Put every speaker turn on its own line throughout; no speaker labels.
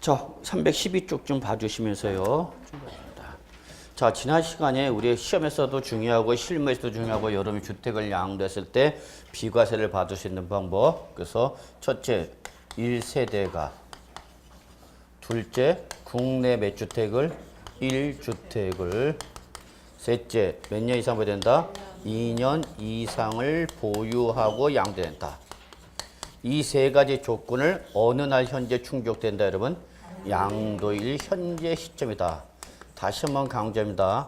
자, 312쪽 좀 봐주시면서요. 자, 지난 시간에 우리 시험에서도 중요하고 실무에서도 중요하고 여러분이 주택을 양도했을 때 비과세를 받을 수 있는 방법. 그래서 첫째, 1세대가. 둘째, 국내 몇 주택을? 1주택을. 셋째, 몇 년 이상 보유된다? 2년 이상을 보유하고 양도된다. 이 세 가지 조건을 어느 날 현재 충족된다, 여러분? 양도일 현재 시점이다. 다시 한번 강조합니다.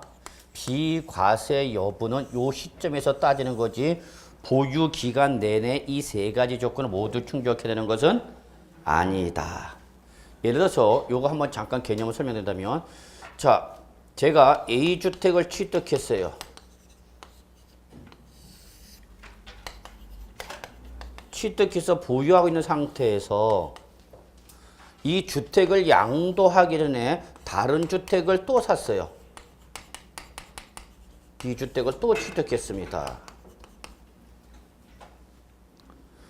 비과세 여부는 요 시점에서 따지는 거지 보유 기간 내내 이 세 가지 조건을 모두 충족해야 되는 것은 아니다. 예를 들어서 요거 한번 잠깐 개념을 설명드린다면, 자, 제가 A주택을 취득했어요. 취득해서 보유하고 있는 상태에서 이 주택을 양도하기 전에 다른 주택을 또 샀어요. 이 주택을 또 취득했습니다.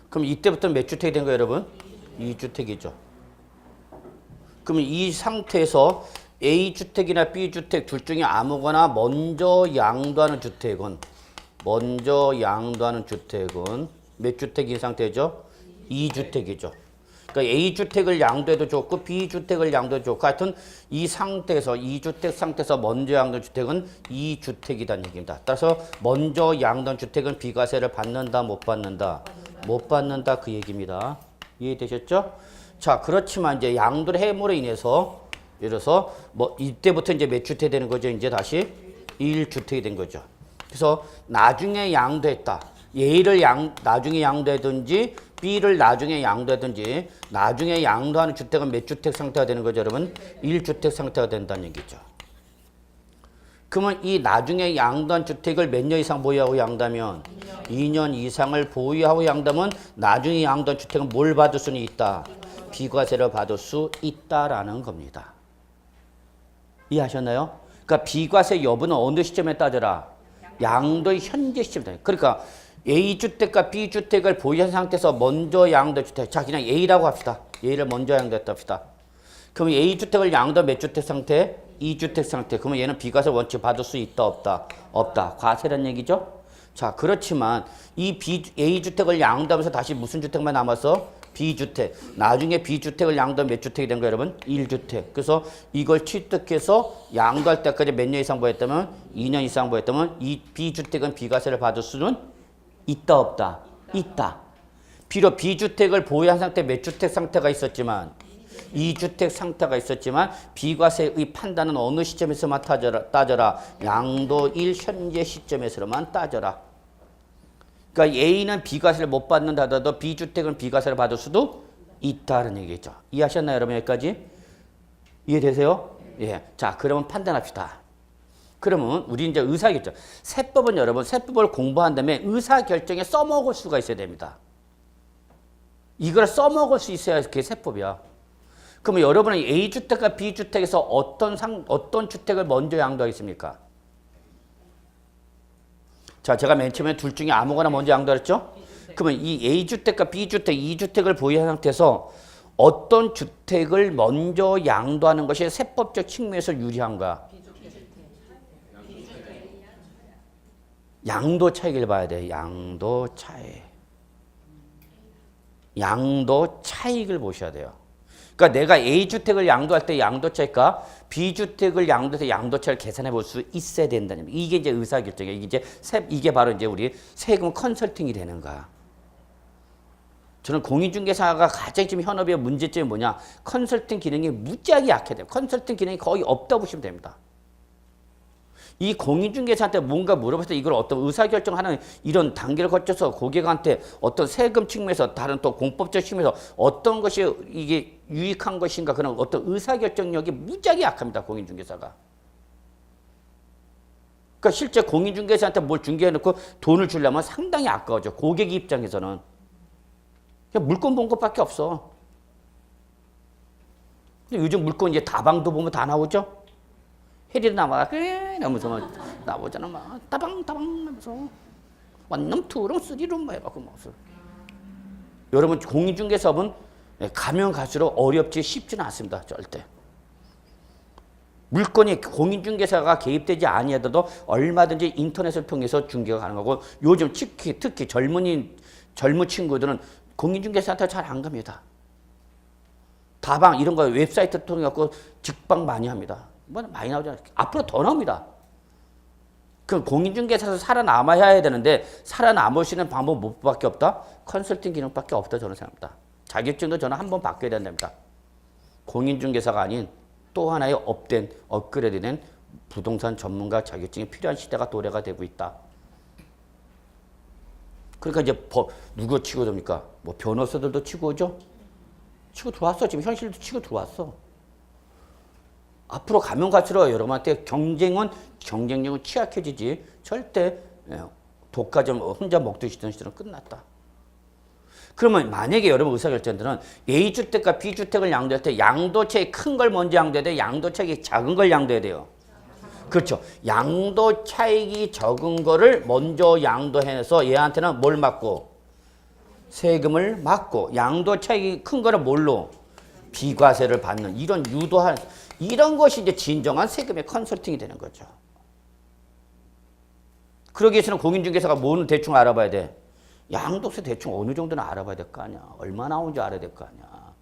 그럼 이때부터 몇 주택이 된 거예요, 여러분? 2주택이죠. 그러면 이 상태에서 A주택이나 B주택 둘 중에 아무거나 먼저 양도하는 주택은 몇 주택인 상태죠? 2주택이죠. 그러니까 A주택을 양도해도 좋고 B주택을 양도해도 좋고 하여튼 이 상태에서 2주택 상태에서 먼저 양도한 주택은 2주택이라는 얘기입니다. 따라서 먼저 양도한 주택은 비과세를 받는다 못 받는다? 못 받는다 그 얘기입니다. 이해되셨죠? 자, 그렇지만 이제 양도를 해물에 인해서 예를 들어서 뭐 이때부터 이제 몇 주택이 되는 거죠? 이제 다시 1주택이 된 거죠. 그래서 나중에 양도했다. A를 나중에 양도하든지 B를 나중에 양도하든지 나중에 양도하는 주택은 몇 주택 상태가 되는 거죠, 여러분? 1주택 상태가 된다는 얘기죠. 그러면 이 나중에 양도한 주택을 몇 년 이상 보유하고 양도하면 2년 이상을 보유하고 양도하면 나중에 양도한 주택은 뭘 받을 수는 있다? 비과세를 받을 수 있다라는 겁니다. 이해하셨나요? 그러니까 비과세 여부는 어느 시점에 따져라? 양도의 현재 시점이다. 그러니까 A주택과 B주택을 보유한 상태에서 먼저 양도한 주택. 자, 그냥 A라고 합시다. A를 먼저 양도했다 합시다. 그러면 A주택을 양도한 몇 주택 상태? 2주택 상태. 그러면 얘는 비과세 원칙 받을 수 있다 없다? 없다. 과세란 얘기죠? 자, 그렇지만 이 A주택을 양도하면서 다시 무슨 주택만 남았어? B주택. 나중에 B주택을 양도한 몇 주택이 된 거예요, 여러분? 1주택. 그래서 이걸 취득해서 양도할 때까지 몇 년 이상 보였다면? 2년 이상 보였다면 이 B주택은 비과세를 받을 수는 있다 없다? 있다. 비록 B주택을 보유한 상태 몇 주택 상태가 있었지만 2주택 상태가 있었지만 비과세의 판단은 어느 시점에서만 따져라? 양도일 현재 시점에서만 따져라. 그러니까 A는 비과세를 못 받는다 하더라도 B주택은 비과세를 받을 수도 있다는 얘기죠. 이해하셨나요, 여러분? 여기까지? 이해되세요? 예. 자, 그러면 판단합시다. 그러면 우리 이제 의사결정. 세법은 여러분, 세법을 공부한 다음에 의사결정에 써먹을 수가 있어야 됩니다. 이걸 써먹을 수 있어야 그게 세법이야. 그러면 여러분은 A주택과 B주택에서 어떤 주택을 먼저 양도하겠습니까? 자, 제가 맨 처음에 둘 중에 아무거나 먼저 양도했죠? 그러면 이 A주택과 B주택, 2주택을 보유한 상태에서 어떤 주택을 먼저 양도하는 것이 세법적 측면에서 유리한가? 양도 차익을 봐야 돼. 양도 차익. 양도 차익을 보셔야 돼요. 그러니까 내가 A주택을 양도할 때 양도 차익과 B주택을 양도해서 양도 차익을 계산해 볼 수 있어야 된다는 거예요. 이게 이제 의사결정이에요. 이게 바로 이제 우리 세금 컨설팅이 되는 거야. 저는 공인중개사가 가장 지금 현업의 문제점이 뭐냐? 컨설팅 기능이 무지하게 약해야 돼요. 컨설팅 기능이 거의 없다고 보시면 됩니다. 이 공인중개사한테 뭔가 물어봤을 때 이걸 어떤 의사결정하는 이런 단계를 거쳐서 고객한테 어떤 세금 측면에서 다른 또 공법적 측면에서 어떤 것이 이게 유익한 것인가 그런 어떤 의사결정력이 무지하게 약합니다. 공인중개사가. 그러니까 실제 공인중개사한테 뭘 중개해놓고 돈을 주려면 상당히 아까워져. 고객 입장에서는. 그냥 물건 본 것밖에 없어. 근데 요즘 물건 이제 다방도 보면 다 나오죠? 해리도 나와, 그래, 이러면서 막 나오잖아, 막, 따방 하면서. 원룸, 투룸, 쓰리룸, 막 해갖고 막. 여러분, 공인중개사업은 가면 갈수록 어렵지 쉽지는 않습니다. 절대. 물건이 공인중개사가 개입되지 아니하더라도 얼마든지 인터넷을 통해서 중개가 가능하고 요즘 특히 젊은 친구들은 공인중개사한테 잘 안 갑니다. 다방 이런 거 웹사이트 통해 갖고 직방 많이 합니다. 뭐 많이 나오잖아요. 앞으로 더 나옵니다. 그럼 공인중개사에서 살아남아야 되는데 살아남을 수 있는 방법 뭐밖에 없다? 컨설팅 기능밖에 없다 저는 생각합니다. 자격증도 저는 한번 바뀌어야 된답니다. 공인중개사가 아닌 또 하나의 업그레이드된 부동산 전문가 자격증이 필요한 시대가 도래가 되고 있다. 그러니까 이제 누구 치고 됩니까? 뭐 변호사들도 치고 오죠? 치고 들어왔어. 지금 현실도 치고 들어왔어. 앞으로 가면 갈수록 여러분한테 경쟁력은 취약해지지 절대 독과점 혼자 먹듯이 있던 시대는 끝났다. 그러면 만약에 여러분 의사결정자들은 A주택과 B주택을 양도할 때 양도차익 큰 걸 먼저 양도해야 돼? 양도차익이 작은 걸 양도해야 돼요? 그렇죠. 양도차익이 적은 거를 먼저 양도해서 얘한테는 뭘 맞고? 세금을 맞고 양도차익이 큰 거를 뭘로? 비과세를 받는 이런 유도한 이런 것이 이제 진정한 세금의 컨설팅이 되는 거죠. 그러기 위해서는 공인중개사가 뭐는 대충 알아봐야 돼? 양도세 대충 어느 정도는 알아봐야 될 거 아니야. 얼마 나오는지 알아야 될 거 아니야.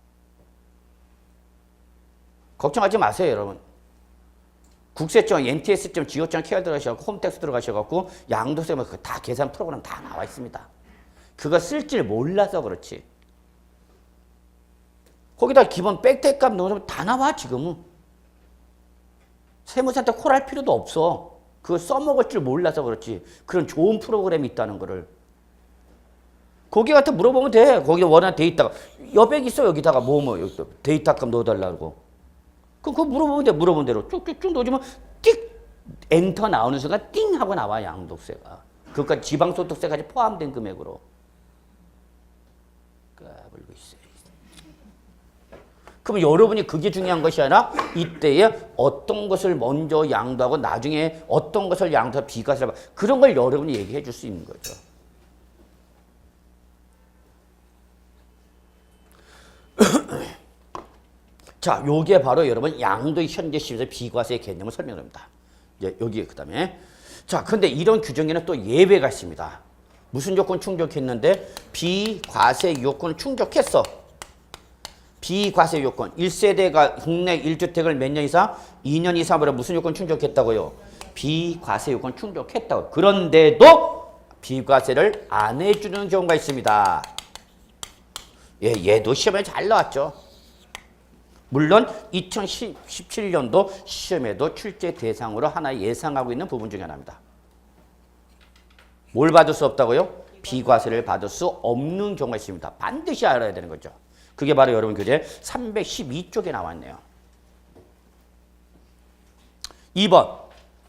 걱정하지 마세요, 여러분. 국세청, NTS청, 지역청 KR 들어가셔서 홈택스 들어가셔갖고 양도세 다 계산 프로그램 다 나와 있습니다. 그거 쓸 줄 몰라서 그렇지. 거기다 기본 백대값 넣으면 다 나와 지금은. 세무사한테 콜할 필요도 없어. 그거 써먹을 줄 몰라서 그렇지. 그런 좋은 프로그램이 있다는 거를. 거기 갖다 물어보면 돼. 거기 원하는 데이터가 여백 있어 여기다가 여기 데이터 값 넣어달라고. 그럼 그거 물어보면 돼. 물어본 대로 쭉쭉쭉 넣어주면 띡 엔터 나오는 순간 띵 하고 나와 양도세가. 그것까지 지방소득세까지 포함된 금액으로. 까불고 있어. 그럼 여러분이 그게 중요한 것이 아니라 이때에 어떤 것을 먼저 양도하고 나중에 어떤 것을 양도해서 비과세를 받고 그런 걸 여러분이 얘기해 줄 수 있는 거죠. 자, 요게 바로 여러분 양도의 현재 시에서 비과세의 개념을 설명합니다. 이제 여기 그다음에 자, 근데 이런 규정에는 또 예외가 있습니다. 무슨 조건 충족했는데 비과세 요건을 충족했어. 비과세 요건 1세대가 국내 1주택을 몇 년 이상? 2년 이상으로 무슨 요건 충족했다고요? 비과세 요건 충족했다고. 그런데도 비과세를 안 해주는 경우가 있습니다. 얘도 시험에 잘 나왔죠. 물론 2017년도 시험에도 출제 대상으로 하나 예상하고 있는 부분 중에 하나입니다. 뭘 받을 수 없다고요? 비과세를 받을 수 없는 경우가 있습니다. 반드시 알아야 되는 거죠. 그게 바로 여러분 교재 312쪽에 나와 있네요. 2번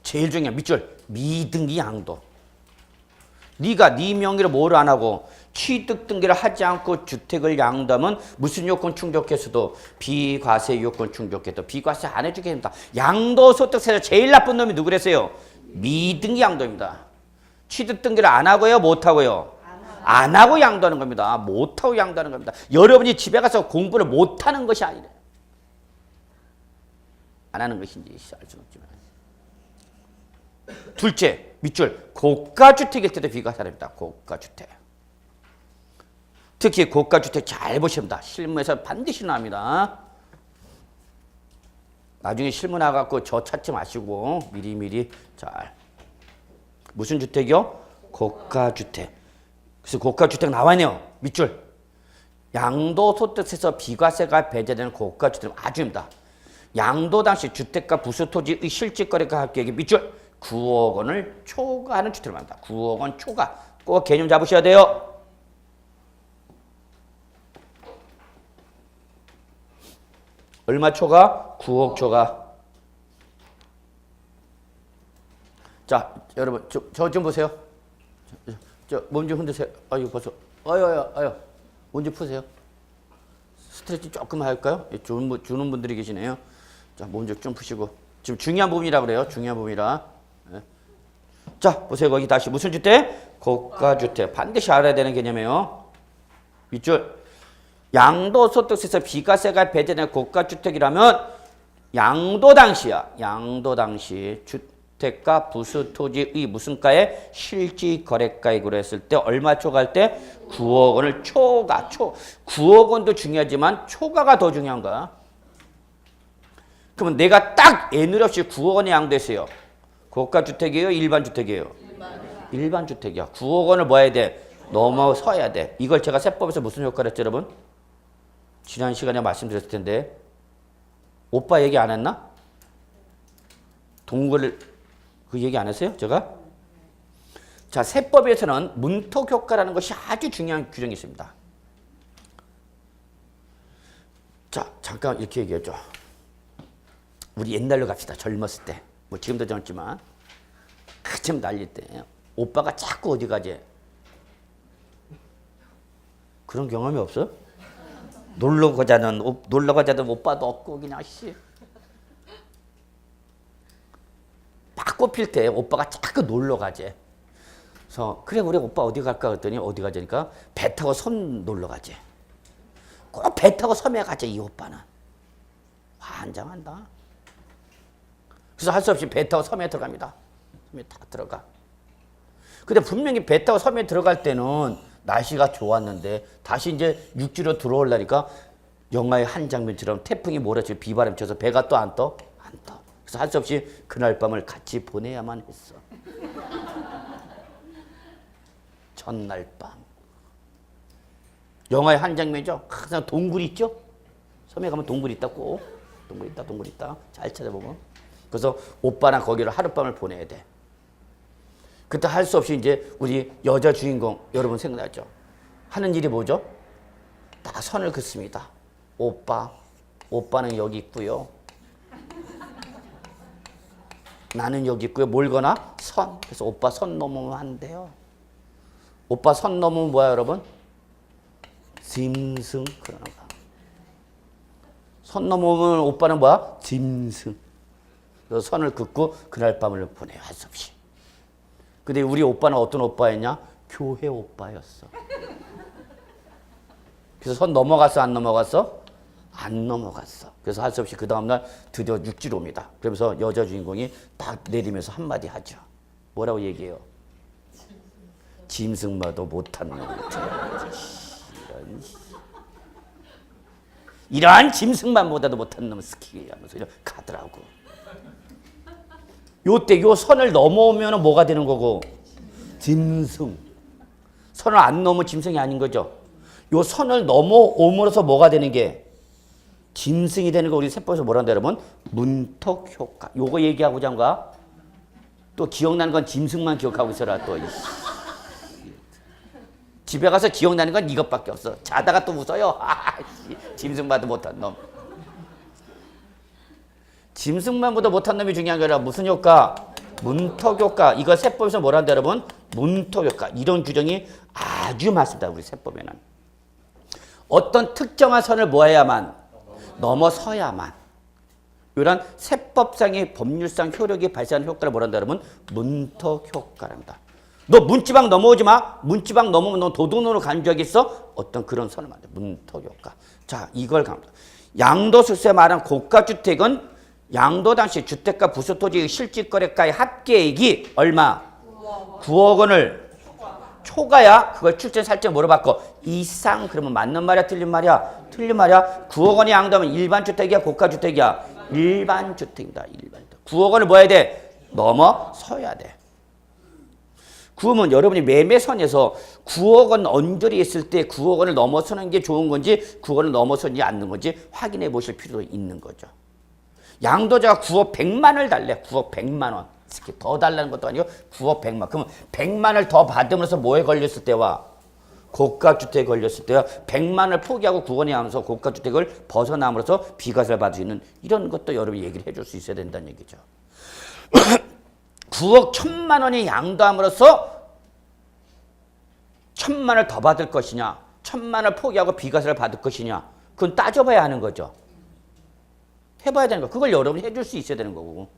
제일 중요한 밑줄 미등기 양도. 네가 네 명의로 뭐를 안 하고 취득 등기를 하지 않고 주택을 양도하면 무슨 요건 충족했어도 비과세 요건 충족해도 비과세 안 해주게 됩니다. 양도소득세에서 제일 나쁜 놈이 누구랬어요? 미등기 양도입니다. 취득 등기를 안 하고요? 못 하고요? 안 하고 양도하는 겁니다. 못 하고 양도하는 겁니다. 여러분이 집에 가서 공부를 못 하는 것이 아니래. 안 하는 것인지 알 수는 없지만. 둘째, 밑줄. 고가주택일 때도 비과세입니다. 고가주택. 특히 고가주택 잘 보십니다. 실무에서 반드시 나옵니다. 나중에 실무 나가고 저 찾지 마시고 미리미리 잘. 무슨 주택이요? 고가주택. 그래서 고가주택 나와 있네요. 밑줄. 양도소득세에서 비과세가 배제되는 고가주택은 아주입니다. 양도 당시 주택과 부수토지의 실질거래가 합계액이 밑줄 9억 원을 초과하는 주택을 말합니다. 9억 원 초과. 꼭 개념 잡으셔야 돼요. 얼마 초과? 9억 초과. 자, 여러분, 저 좀 보세요. 몸 좀 흔드세요. 아유, 벌써. 아유. 몸 좀 푸세요. 스트레칭 조금 할까요? 주는 분들이 계시네요. 자, 몸 좀 푸시고. 지금 중요한 부분이라 그래요. 중요한 부분이라. 네. 자, 보세요. 거기 다시 무슨 주택? 고가주택. 반드시 알아야 되는 개념이에요. 밑줄. 양도소득세에서 비과세가 배제된 고가주택이라면 양도당시야. 양도당시 주택가 부수토지의 무슨 가에 실지거래가액으로 그랬을 때 얼마 초과할 때 9억 원을 초과. 9억 원도 중요하지만 초과가 더 중요한 거야. 그러면 내가 딱 애누리 없이 9억 원에 양도했어요. 고가주택이에요? 일반주택이에요? 일반주택이야. 9억 원을 뭐 해야 돼? 넘어서야 돼. 이걸 제가 세법에서 무슨 효과를 했죠, 여러분? 지난 시간에 말씀드렸을 텐데 오빠 얘기 안 했나? 동굴 그 얘기 안 했어요? 제가? 자, 세법에서는 문턱 효과라는 것이 아주 중요한 규정이 있습니다. 자, 잠깐 이렇게 얘기해줘. 우리 옛날로 갑시다. 젊었을 때. 뭐 지금도 젊지만 한참 날릴 때 오빠가 자꾸 어디 가지? 그런 경험이 없어? 놀러 가자는 오빠도 없고 그냥 씨. 막 꽃필 때 오빠가 자꾸 놀러 가지. 그래서 그래 우리 오빠 어디 갈까 그랬더니 어디 가자니까 배 타고 섬 놀러 가지. 꼭 배 타고 섬에 가지 이 오빠는. 환장한다. 그래서 할 수 없이 배 타고 섬에 들어갑니다. 섬에 다 들어가. 근데 분명히 배 타고 섬에 들어갈 때는 날씨가 좋았는데 다시 이제 육지로 들어오려니까 영화의 한 장면처럼 태풍이 몰아치고 비바람 쳐서 배가 또 안 떠? 안 떠. 그래서 할 수 없이 그날 밤을 같이 보내야만 했어. 전날 밤. 영화의 한 장면이죠. 항상 동굴 있죠? 섬에 가면 동굴 있다고. 동굴 있다. 잘 찾아보면. 그래서 오빠랑 거기를 하룻밤을 보내야 돼. 그때 할 수 없이 이제 우리 여자 주인공 여러분 생각나죠? 하는 일이 뭐죠? 다 선을 긋습니다. 오빠는 여기 있고요. 나는 여기 있고요. 뭘 거나? 선. 그래서 오빠 선 넘으면 안 돼요. 오빠 선 넘으면 뭐야 여러분? 짐승 그러는 거야. 선 넘으면 오빠는 뭐야? 짐승. 그래서 선을 긋고 그날 밤을 보내요. 할 수 없이. 근데 우리 오빠는 어떤 오빠였냐? 교회 오빠였어. 그래서 선 넘어갔어? 안 넘어갔어? 안 넘어갔어. 그래서 할 수 없이 그 다음날 드디어 육지로 옵니다. 그러면서 여자 주인공이 딱 내리면서 한마디 하죠. 뭐라고 얘기해요? 짐승마도 못한 놈. 이러한 짐승만보다도 못한 놈을 스키 하면서 가더라고. 요때 요 선을 넘어오면 뭐가 되는 거고? 짐승. 선을 안 넘으면 짐승이 아닌 거죠. 요 선을 넘어옴으로써 뭐가 되는 게? 짐승이 되는 거 우리 세법에서 뭐란다 여러분? 문턱 효과. 요거 얘기하고자 한 거야. 또 기억나는 건 짐승만 기억하고 있어라 또. 집에 가서 기억나는 건 이것밖에 없어. 자다가 또 웃어요. 짐승만도 못한 놈. 짐승만보다 못한 놈이 중요한 게 아니라 무슨 효과? 문턱 효과. 이거 세법에서 뭐란다 여러분? 문턱 효과. 이런 규정이 아주 많습니다. 우리 세법에는. 어떤 특정한 선을 뭐 해야만? 넘어서야만. 이런 세법상의 법률상 효력이 발생하는 효과를 뭐란다 여러분? 문턱 효과랍니다. 너 문지방 넘어오지 마. 문지방 넘으면 너 도둑놈으로 간 적 있어? 어떤 그런 선을 만들어. 문턱 효과. 자, 이걸 갑니다. 양도소득세 말한 고가주택은 양도 당시 주택가 부수토지의 실질거래가의 합계액이 얼마? 9억 원을 초과야. 그걸 출제 살짝 물어봤고 이상 그러면 맞는 말이야 틀린 말이야? 틀린 말이야. 9억 원이 양도하면 일반주택이야 고가주택이야? 일반주택이다. 일반주택. 9억 원을 뭐 해야 돼? 넘어서야 돼. 그러면 여러분이 매매선에서 9억 원 언저리 있을 때 9억 원을 넘어서는 게 좋은 건지 9억 원을 넘어서지 않는 건지 확인해 보실 필요도 있는 거죠. 양도자가 9억 100만 원을 달래. 9억 100만 원. 더 달라는 것도 아니고 9억 100만. 그러면 100만 원을 더 받으면서 뭐에 걸렸을 때와 고가주택에 걸렸을 때와 100만 원을 포기하고 9억 원이 하면서 고가주택을 벗어남으로써 비과세를 받을 수 있는 이런 것도 여러분이 얘기를 해줄 수 있어야 된다는 얘기죠. 9억 1000만 원이 양도함으로써 1000만 원을 더 받을 것이냐 1000만 원을 포기하고 비과세를 받을 것이냐 그건 따져봐야 하는 거죠. 해봐야 되는 거. 그걸 여러분이 해줄 수 있어야 되는 거고.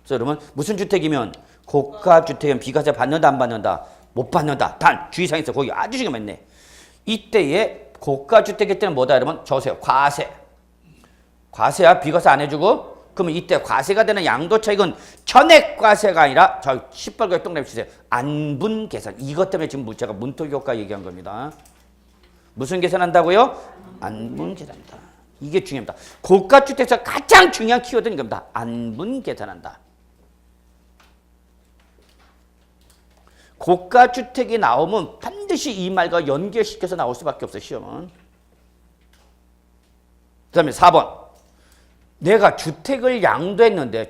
그래서 여러분 무슨 주택이면 고가주택은 비과세 받는다 안 받는다? 못 받는다. 단 주의사항이 있어. 거기 아주 중요했네. 이때에 고가주택일 때는 뭐다 여러분? 적으세요. 과세. 과세야 비과세 안 해주고 그러면 이때 과세가 되는 양도차익은 전액과세가 아니라 저 시뻘겋게 동그라미 치세요. 안분계산. 이것 때문에 지금 제가 문토교과 얘기한 겁니다. 무슨 계산한다고요? 안분계산한다. 이게 중요합니다. 고가주택에서 가장 중요한 키워드는 이겁니다. 안분계산한다. 고가주택이 나오면 반드시 이 말과 연결시켜서 나올 수밖에 없어요. 시험은. 그 다음에 4번. 내가 주택을 양도했는데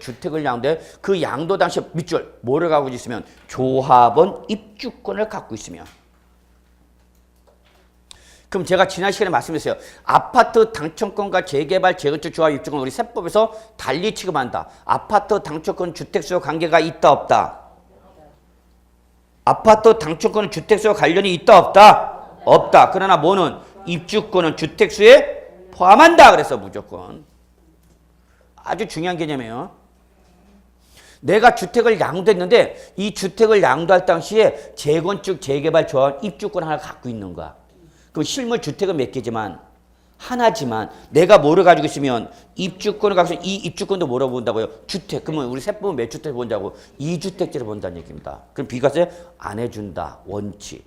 그 양도 당시 밑줄 뭐를 갖고 있으면 조합원 입주권을 갖고 있으면 그럼 제가 지난 시간에 말씀드렸어요. 아파트 당첨권과 재개발 재건축 조합 입주권 우리 세법에서 달리 취급한다. 아파트 당첨권 주택수요 관계가 있다 없다? 아파트 당첨권은 주택수와 관련이 있다 없다? 없다. 그러나 뭐는 입주권은 주택수에 포함한다. 그래서 무조건. 아주 중요한 개념이에요. 내가 주택을 양도했는데 이 주택을 양도할 당시에 재건축, 재개발, 조합, 입주권 하나 갖고 있는 거야. 그럼 실물 주택은 몇 개지만 하나지만 내가 뭐를 가지고 있으면 입주권을 갖고 있으면 이 입주권도 뭐라고 본다고요? 주택. 그러면 우리 세법은 몇 주택 본다고? 2주택제를 본다는 얘기입니다. 그럼 비과세 안 해준다. 원칙.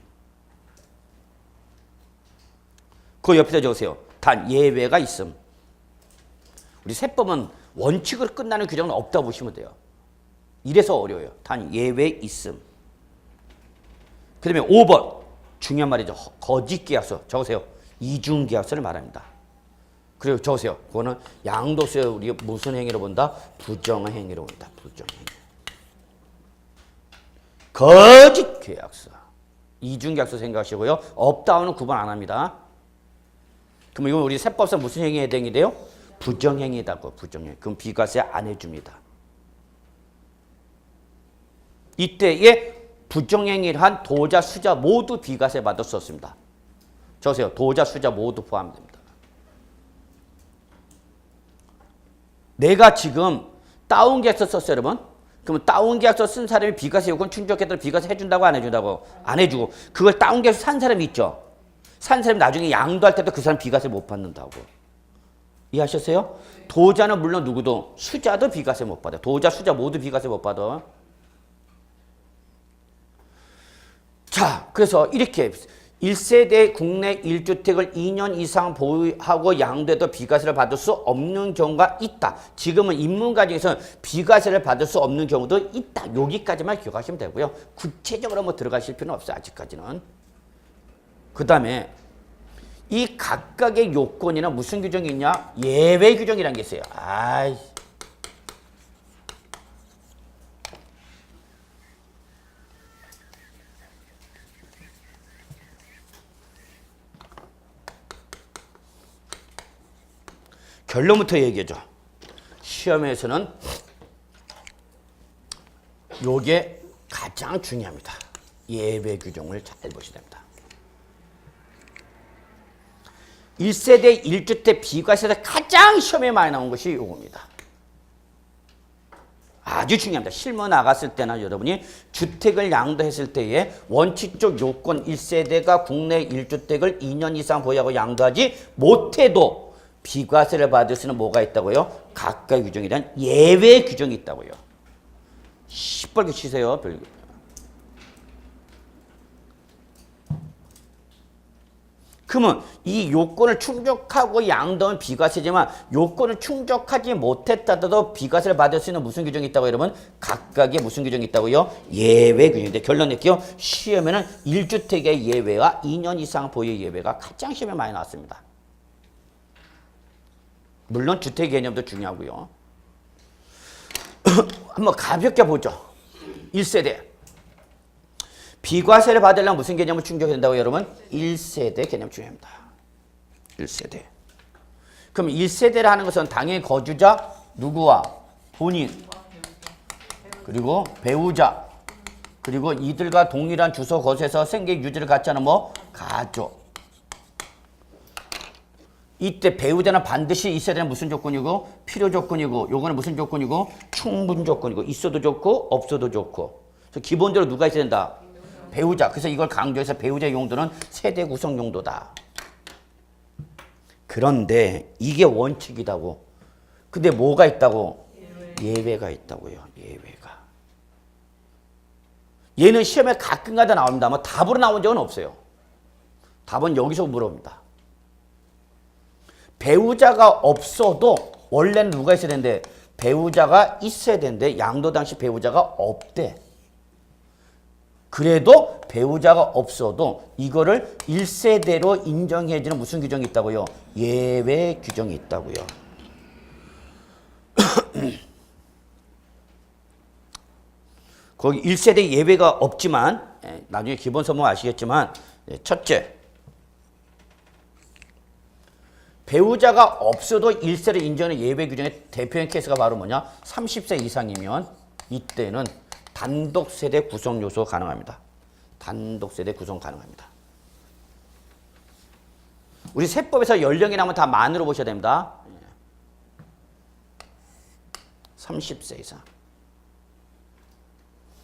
그 옆에다 적으세요. 단 예외가 있음. 우리 세법은 원칙으로 끝나는 규정은 없다고 보시면 돼요. 이래서 어려워요. 단 예외 있음. 그 다음에 5번. 중요한 말이죠. 거짓계약서. 적으세요. 이중계약서를 말합니다. 그리고 적으세요. 그거는 양도세 우리 무슨 행위로 본다? 부정행위로 본다. 부정행위. 거짓계약서. 이중계약서 생각하시고요. 없다고는 구분 안 합니다. 그럼 이건 우리 세법상 무슨 행위에 해당이 돼요? 부정행위다고. 부정행위. 그럼 비과세 안 해줍니다. 이때에 부정행위를 한 도자, 수자 모두 비과세 받을 수 없습니다. 적으세요. 도자, 수자 모두 포함됩니다. 내가 지금 다운계약서 썼어요, 여러분. 그러면 다운계약서 쓴 사람이 비과세 요건 충족했더니 비과세 해준다고 안 해준다고? 안 해주고 그걸 다운계약서 산 사람이 있죠. 산 사람이 나중에 양도할 때도 그 사람 비과세 못 받는다고. 이해하셨어요? 도자는 물론 누구도 수자도 비과세 못 받아요. 도자, 수자 모두 비과세 못 받아. 자, 그래서 이렇게 1세대 국내 1주택을 2년 이상 보유하고 양도해도 비과세를 받을 수 없는 경우가 있다. 지금은 인문가 중에서는 비과세를 받을 수 없는 경우도 있다. 여기까지만 기억하시면 되고요. 구체적으로 뭐 들어가실 필요는 없어요. 아직까지는. 그 다음에 이 각각의 요건이나 무슨 규정이 있냐? 예외 규정이라는 게 있어요. 아이. 결론부터 얘기해줘. 시험에서는 요게 가장 중요합니다. 예외 규정을 잘 보셔야 됩니다. 1세대 1주택 비과세에서 가장 시험에 많이 나온 것이 요겁니다. 아주 중요합니다. 실무 나갔을 때나 여러분이 주택을 양도했을 때에 원칙적 요건 1세대가 국내 1주택을 2년 이상 보유하고 양도하지 못해도 비과세를 받을 수는 뭐가 있다고요? 각각 규정이란 예외 규정이 있다고요. 시뻘게 치세요. 그러면 이 요건을 충족하고 양도는 비과세지만 요건을 충족하지 못했다도 비과세를 받을 수 있는 무슨 규정이 있다고요, 여러분? 각각의 무슨 규정이 있다고요? 예외 규정인데 결론 낼게요. 시험에는 1주택의 예외와 2년 이상 보유 예외가 가장 시험에 많이 나왔습니다. 물론 주택 개념도 중요하고요. 한번 가볍게 보죠. 1세대. 비과세를 받으려면 무슨 개념을 충족해야 된다고 여러분? 1세대 개념 중요합니다. 1세대. 그럼 1세대를 하는 것은 당연히 거주자 누구와? 본인. 그리고 배우자. 그리고 이들과 동일한 주소 곳에서 생계 유지를 갖지 않은 뭐? 가족. 이때 배우자는 반드시 있어야 되는 무슨 조건이고? 필요 조건이고 요거는 무슨 조건이고? 충분 조건이고 있어도 좋고 없어도 좋고. 그래서 기본적으로 누가 있어야 된다? 배우자. 그래서 이걸 강조해서 배우자 용도는 세대 구성 용도다. 그런데 이게 원칙이다고. 근데 뭐가 있다고? 예외가 있다고요. 예외가. 얘는 시험에 가끔가다 나옵니다만 답으로 나온 적은 없어요. 답은 여기서 물어봅니다. 배우자가 없어도 원래는 누가 있어야 되는데 배우자가 있어야 되는데 양도 당시 배우자가 없대. 그래도 배우자가 없어도 이거를 1세대로 인정해주는 무슨 규정이 있다고요? 예외 규정이 있다고요. 거기 1세대 예외가 없지만 나중에 기본 서문 아시겠지만 첫째, 배우자가 없어도 1세를 인정하는 예외 규정의 대표적인 케이스가 바로 뭐냐? 30세 이상이면 이때는 단독 세대 구성 요소 가능합니다. 단독 세대 구성 가능합니다. 우리 세법에서 연령이 나오면 다 만으로 보셔야 됩니다. 30세 이상.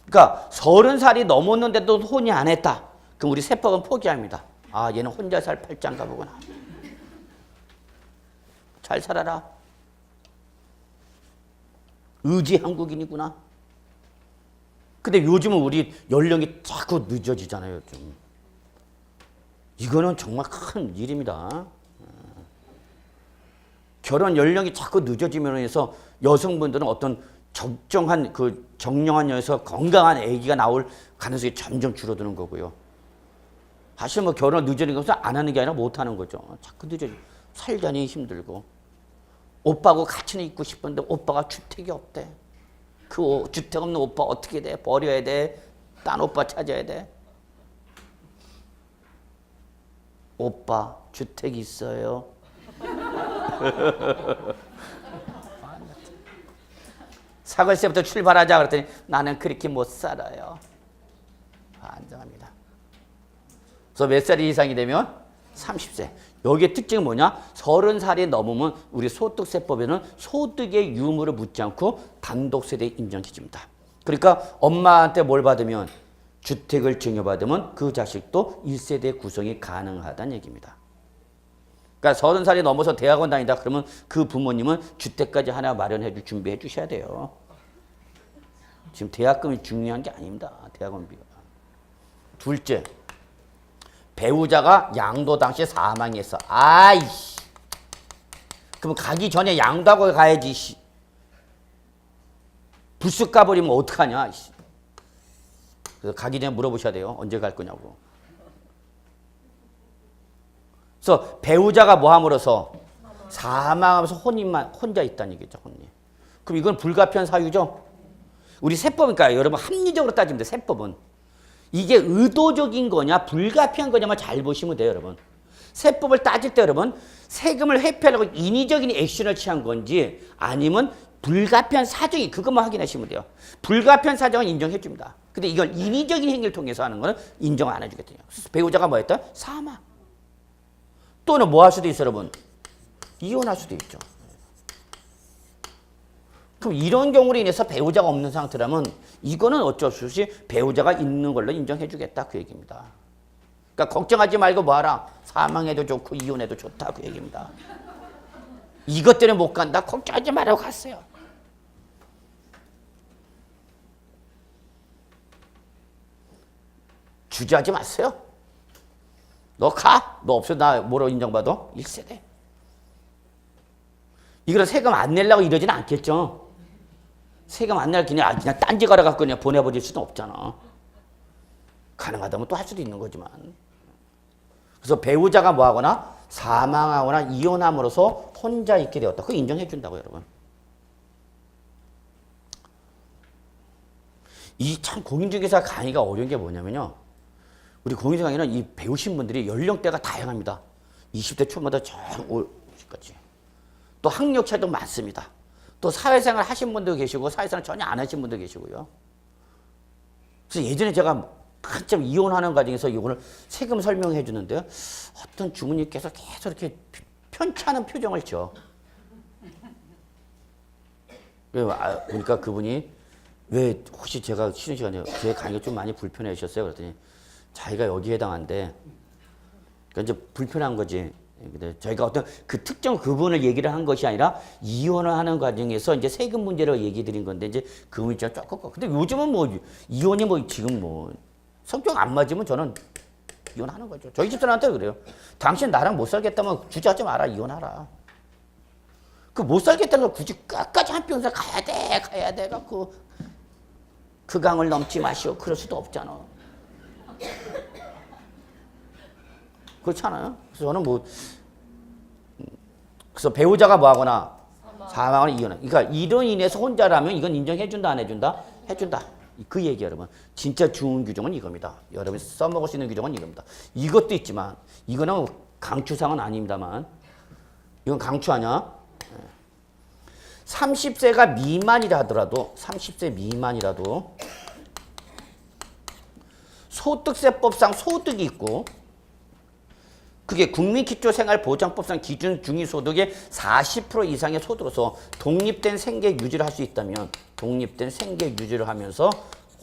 그러니까 30살이 넘었는데도 혼이 안 했다. 그럼 우리 세법은 포기합니다. 아, 얘는 혼자 살 팔짱가 보구나. 잘 살아라. 의지 한국인이구나. 근데 요즘은 우리 연령이 자꾸 늦어지잖아요. 요즘. 이거는 정말 큰 일입니다. 결혼 연령이 자꾸 늦어지면서 여성분들은 어떤 적정한 그 정령한 여에서 건강한 아기가 나올 가능성이 점점 줄어드는 거고요. 사실 뭐 결혼 늦어지는 것은 안 하는 게 아니라 못 하는 거죠. 자꾸 늦어지. 살자니 힘들고. 오빠하고 같이 있고 싶은데 오빠가 주택이 없대. 그 주택 없는 오빠 어떻게 돼? 버려야 돼? 딴 오빠 찾아야 돼? 오빠 주택 있어요? 사글세부터 출발하자 그랬더니 나는 그렇게 못 살아요. 반장합니다. 그래서 몇 살이 이상이 되면 30세. 여기의 특징은 뭐냐? 30살이 넘으면 우리 소득세법에는 소득의 유무를 묻지 않고 단독세대에 인정해줍니다. 그러니까 엄마한테 뭘 받으면 주택을 증여받으면 그 자식도 1세대 구성이 가능하다는 얘기입니다. 그러니까 30살이 넘어서 대학원 다닌다 그러면 그 부모님은 주택까지 하나 마련해 줄 준비해 주셔야 돼요. 지금 대학금이 중요한 게 아닙니다. 대학원비가. 둘째, 배우자가 양도 당시에 사망했어. 아이씨. 그럼 가기 전에 양도하고 가야지. 불쑥 가버리면 어떡하냐. 그래서 가기 전에 물어보셔야 돼요. 언제 갈 거냐고. 그래서 배우자가 뭐 함으로써 사망하면서 혼인만 혼자 있다는 얘기죠. 혼인. 그럼 이건 불가피한 사유죠. 우리 세법이니까 여러분 합리적으로 따지면 돼. 세법은. 이게 의도적인 거냐 불가피한 거냐만 잘 보시면 돼요. 여러분. 세법을 따질 때 여러분 세금을 회피하려고 인위적인 액션을 취한 건지 아니면 불가피한 사정이 그것만 확인하시면 돼요. 불가피한 사정은 인정해 줍니다. 근데 이걸 인위적인 행위를 통해서 하는 거는 인정 안 해주거든요. 배우자가 뭐 했다? 사망. 또는 뭐 할 수도 있어요, 여러분? 이혼할 수도 있죠. 그럼 이런 경우로 인해서 배우자가 없는 상태라면 이거는 어쩔 수 없이 배우자가 있는 걸로 인정해 주겠다 그 얘기입니다. 그러니까 걱정하지 말고 뭐하라. 사망해도 좋고 이혼해도 좋다 그 얘기입니다. 이것 때문에 못 간다. 걱정하지 말라고 갔어요. 주저하지 마세요. 너 가. 너 없어. 나 뭐로 인정받아? 1세대. 이거는 세금 안 내려고 이러지는 않겠죠. 세금 안 내려고 그냥 딴지 가라갖고 그냥 보내버릴 수는 없잖아. 가능하다면 또 할 수도 있는 거지만. 그래서 배우자가 뭐 하거나 사망하거나 이혼함으로써 혼자 있게 되었다. 그거 인정해 준다고 여러분. 이 참 공인중개사 강의가 어려운 게 뭐냐면요. 우리 공인중개사 강의는 이 배우신 분들이 연령대가 다양합니다. 20대 초반부터 저 50까지. 또 학력 차이도 많습니다. 또 사회생활 하신 분도 계시고 사회생활 전혀 안 하신 분도 계시고요. 그래서 예전에 제가 한참 이혼하는 과정에서 이거를 세금 설명해 주는데요. 어떤 주부님께서 계속 이렇게 편찮은 표정을 줘. 보니까 그분이 왜 혹시 제가 쉬는 시간에 제 강의가 좀 많이 불편해 하셨어요? 그랬더니 자기가 여기에 해당한데 그러니까 이제 불편한 거지. 근데 저희가 어떤 그 특정 그분을 얘기를 한 것이 아니라 이혼을 하는 과정에서 이제 세금 문제를 얘기 드린 건데 이제 그 문제가 조금 근데 요즘은 뭐 이혼이 뭐 지금 뭐 성격 안 맞으면 저는 이혼하는 거죠. 저희 집사람한테 그래요. 당신 나랑 못 살겠다면 주저하지 마라. 이혼하라. 그 못 살겠다는 걸 굳이 끝까지 한 평생 가야 돼 갖고 그 강을 넘지 마시오. 그럴 수도 없잖아. 그렇잖아요. 그래서 저는 뭐 그래서 배우자가 뭐 하거나 사망을 이혼해. 그러니까 이로 인해서 혼자라면 이건 인정해준다 안 해준다? 해준다. 그 얘기 여러분. 진짜 좋은 규정은 이겁니다. 여러분이 써먹을 수 있는 규정은 이겁니다. 이것도 있지만 이거는 강추상은 아닙니다만 이건 강추 아니야? 30세가 미만이라 하더라도 30세 미만이라도 소득세법상 소득이 있고 그게 국민기초생활보장법상 기준 중위소득의 40% 이상의 소득으로서 독립된 생계 유지를 할 수 있다면 독립된 생계 유지를 하면서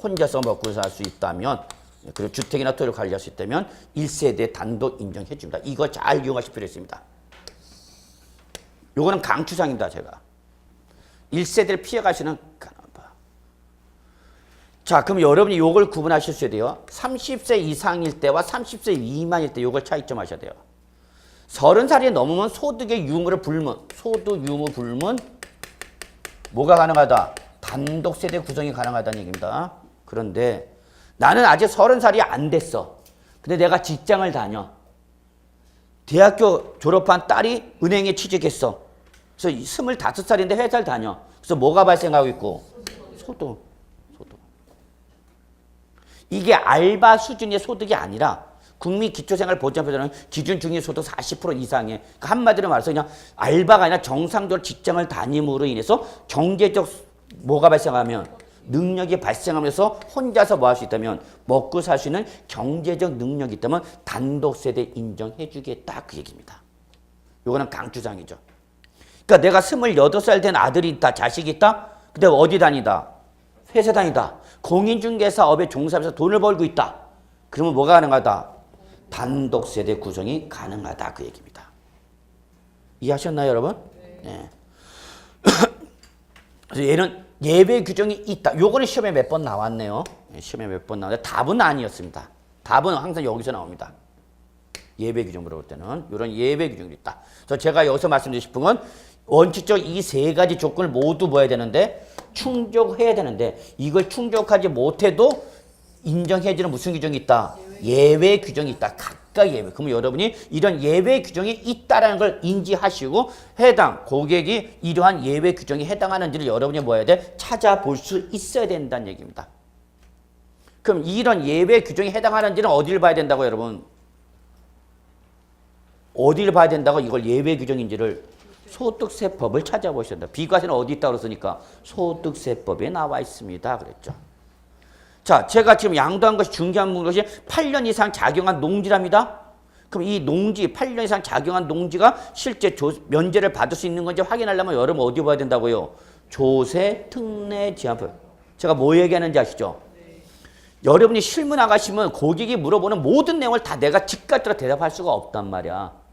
혼자서 먹고 살 수 있다면 그리고 주택이나 토지를 관리할 수 있다면 1세대 단독 인정해 줍니다. 이거 잘 이용하실 필요 있습니다. 요거는 강추상입니다. 제가 1세대를 피해가시는 자, 그럼 여러분이 요걸 구분하셔야 돼요. 30세 이상일 때와 30세 미만일 때 요걸 차이점 하셔야 돼요. 30살이 넘으면 소득의 유무를 불문, 소득 유무 불문 뭐가 가능하다? 단독 세대 구성이 가능하다는 얘기입니다. 그런데 나는 아직 30살이 안 됐어. 근데 내가 직장을 다녀. 대학교 졸업한 딸이 은행에 취직했어. 그래서 25살인데 회사를 다녀. 그래서 뭐가 발생하고 있고? 소득. 이게 알바 수준의 소득이 아니라 국민기초생활보장법에는 기준 중위소득 40% 이상의 그러니까 한마디로 말해서 그냥 알바가 아니라 정상적으로 직장을 다님으로 인해서 경제적 뭐가 발생하면 능력이 발생하면서 혼자서 뭐 할 수 있다면 먹고 살 수 있는 경제적 능력이 있다면 단독세대 인정해 주겠다 그 얘기입니다. 요거는 강추상이죠. 그러니까 내가 28살 된 아들이 있다 자식이 있다 근데 어디 다니다? 회사 다니다. 공인중개사업에 종사하면서 돈을 벌고 있다. 그러면 뭐가 가능하다? 단독세대 구성이 가능하다 그 얘기입니다. 이해하셨나요 여러분? 네. 그래서 얘는 예외 규정이 있다. 요거는 시험에 몇 번 나왔네요. 시험에 몇 번 나왔는데 답은 아니었습니다. 답은 항상 여기서 나옵니다. 예외 규정 물어볼 때는 이런 예외 규정이 있다. 그래서 제가 여기서 말씀드리고 싶은 건 원칙적 이 세 가지 조건을 모두 뭐 해야 되는데 충족해야 되는데 이걸 충족하지 못해도 인정해주는 무슨 규정이 있다? 예외 규정이 있다. 각각 예외. 그러면 여러분이 이런 예외 규정이 있다라는 걸 인지하시고 해당 고객이 이러한 예외 규정에 해당하는지를 여러분이 뭐 해야 돼? 찾아볼 수 있어야 된다는 얘기입니다. 그럼 이런 예외 규정에 해당하는지는 어디를 봐야 된다고 여러분? 어디를 봐야 된다고 이걸 예외 규정인지를 소득세법을 찾아보셔야 된다. 비과세는 어디 있다고 그랬으니까 소득세법에 나와 있습니다. 그랬죠. 자, 제가 지금 양도한 것이 중개한 것이 8년 이상 작용한 농지랍니다. 그럼 이 농지, 8년 이상 작용한 농지가 실제 면제를 받을 수 있는 건지 확인하려면 여러분 어디 봐야 된다고요? 조세, 특례, 제한법. 제가 뭐 얘기하는지 아시죠? 여러분이 실무 나가시면 고객이 물어보는 모든 내용을 다 내가 즉각적으로 대답할 수가 없단 말이야.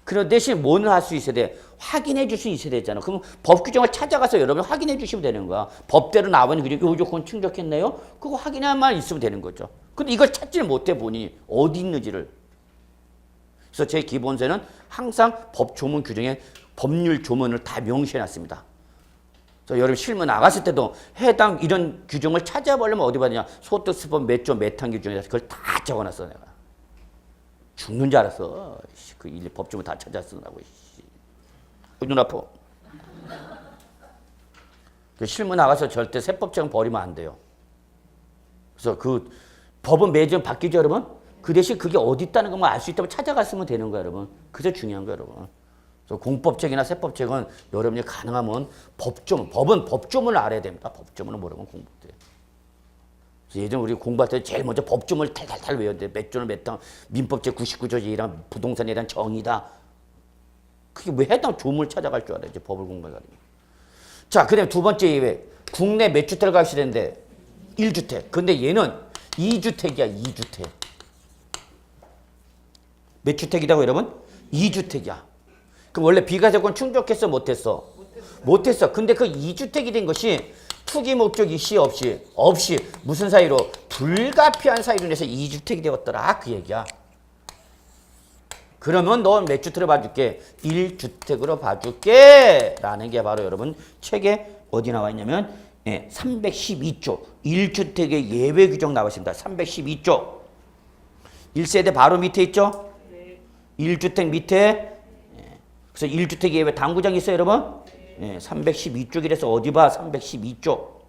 그런 대신 뭐는 할 수 있어야 돼? 확인해 줄 수 있어야 되잖아. 그럼 법 규정을 찾아가서 여러분 확인해 주시면 되는 거야. 법대로 나오는 규정, 요 조건 충족했네요? 그거 확인해야만 있으면 되는 거죠. 근데 이걸 찾지를 못해 보니 어디 있는지를. 그래서 제 기본세는 항상 법 조문 규정에 법률 조문을 다 명시해 놨습니다. 그래서 여러분 실무 나갔을 때도 해당 이런 규정을 찾아보려면 어디 봐야 되냐? 소득세법 몇 조 몇 항 규정에서 그걸 다 적어놨어 내가. 죽는 줄 알았어. 그 법조문 다 찾아 쓰느라고. 눈 아파. 실무 나가서 절대 세법책은 버리면 안 돼요. 그래서 그 법은 매년 바뀌죠 여러분? 그 대신 그게 어디 있다는 것만 알 수 있다면 찾아갔으면 되는 거예요 여러분. 그게 중요한 거예요 여러분. 그래서 공법책이나 세법책은 여러분이 가능하면 법은 법조문을 알아야 됩니다. 법조문을 모르면 공부 못 해요. 예전 우리 공부할 때 제일 먼저 법조문을 탈탈탈 외웠는데 몇 조는 몇 당, 민법제 99조 제1항 부동산에 대한 정의다. 그게 왜 해당 조문을 찾아갈 줄 알아야지 법을 공부해가지고. 자, 그 다음에 두 번째 예외. 국내 몇 주택을 가셔야 되는데 1주택. 근데 얘는 2주택이야 2주택. 몇 주택이라고 여러분? 2주택이야. 그럼 원래 비과세권 충족했어 못했어? 못했어. 근데 그 2주택이 된 것이 투기 목적 이시 없이 무슨 사유로? 불가피한 사유로 인해서 2주택이 되었더라 그 얘기야. 그러면 넌 몇 주택으로 봐줄게? 1주택으로 봐줄게 라는 게 바로 여러분 책에 어디 나와 있냐면 312조 1주택의 예외 규정 나와 있습니다. 312조 1세대 바로 밑에 있죠? 1주택 밑에 그래서 1주택 예외 당구장 있어요 여러분? 312쪽이라서 어디 봐? 312쪽.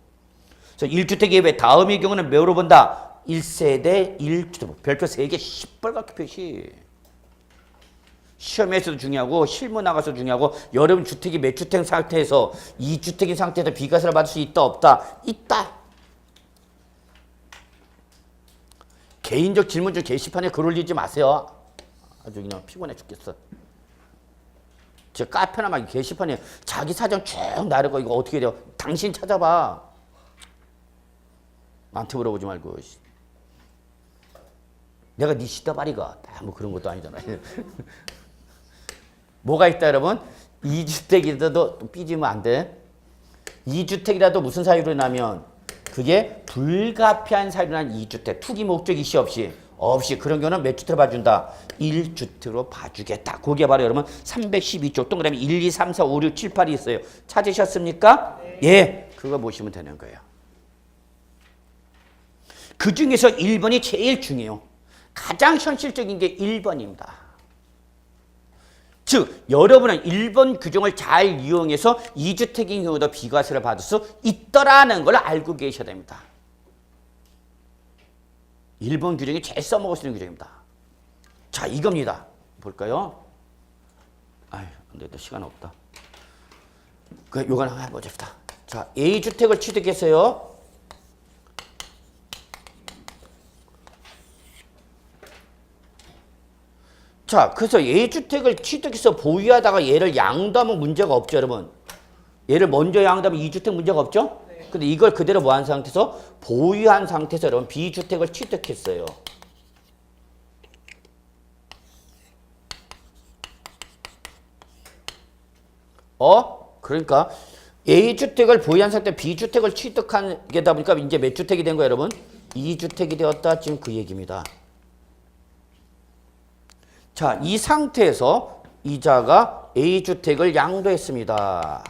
그래서 1주택 예외 다음의 경우는 뭐로 본다? 1세대 1주택. 별표 3개 시뻘겋게 표시. 시험에서도 중요하고 실무 나가서 중요하고 여러분 주택이 몇 주택 상태에서 2주택인 상태에서 비과세를 받을 수 있다 없다? 있다. 개인적 질문 중 게시판에 글 올리지 마세요. 아주 그냥 피곤해 죽겠어. 저 카페나 막 게시판에 자기 사정 쭉 나르고 이거 어떻게 돼요? 당신 찾아봐. 나한테 물어보지 말고. 내가 네 시다바리가 뭐 그런 것도 아니잖아. 뭐가 있다 여러분? 2주택이라도 삐지면 안 돼. 2주택이라도 무슨 사유로 나면 그게 불가피한 사유로 난 2주택. 투기 목적 이시 없이 그런 경우는 몇 주택으로 봐준다? 1주택으로 봐주겠다. 그게 바로 여러분 312쪽 동그라미 1, 2, 3, 4, 5, 6, 7, 8이 있어요. 찾으셨습니까? 네. 예. 그거 보시면 되는 거예요. 그 중에서 1번이 제일 중요해요. 가장 현실적인 게 1번입니다. 즉 여러분은 1번 규정을 잘 이용해서 2주택인 경우도 비과세를 받을 수 있더라는 걸 알고 계셔야 됩니다. 1번 규정이 제일 써먹을 수 있는 규정입니다. 자, 이겁니다. 볼까요? 아휴, 근데 또 시간 없다. 요거 하나 해보자. 자, A주택을 취득했어요. 자, 그래서 A주택을 취득해서 보유하다가 얘를 양도하면 문제가 없죠, 여러분. 얘를 먼저 양도하면 2주택 문제가 없죠? 근데 이걸 그대로 뭐 한 상태에서 보유한 상태에서 여러분 B주택을 취득했어요. 그러니까 A주택을 보유한 상태 B주택을 취득한 게다 보니까 이제 몇 주택이 된 거예요, 여러분? 2주택이 되었다. 지금 그 얘기입니다. 자, 이 상태에서 이자가 A주택을 양도했습니다.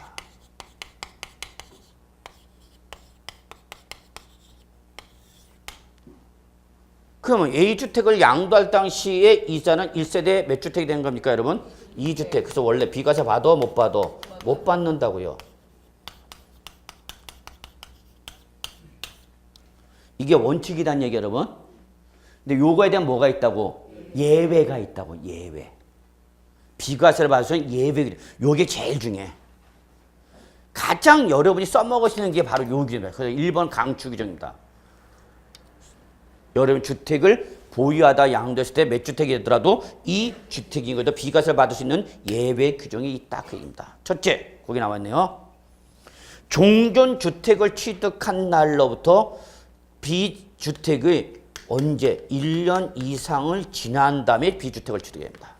그러면 A주택을 양도할 당시에 이자는 1세대 몇 주택이 되는 겁니까, 여러분? 2주택. 그래서 원래 비과세 받아? 못 받아? 못 받는다고요. 이게 원칙이란 얘기 여러분. 근데 요거에 대한 뭐가 있다고? 예외가 있다고. 예외. 비과세를 받을 수 있는 예외. 요게 제일 중요해. 가장 여러분이 써먹으시는 게 바로 요 규정입니다. 그래서 1번 강추 규정입니다. 여러분 주택을 보유하다 양도했을 때 몇 주택이 되더라도 이 주택인 것도 비과세를 받을 수 있는 예외 규정이 있다 그 얘기입니다. 첫째, 거기 나와 있네요. 종전 주택을 취득한 날로부터 B주택의 언제 1년 이상을 지난 다음에 B주택을 취득해야 합니다.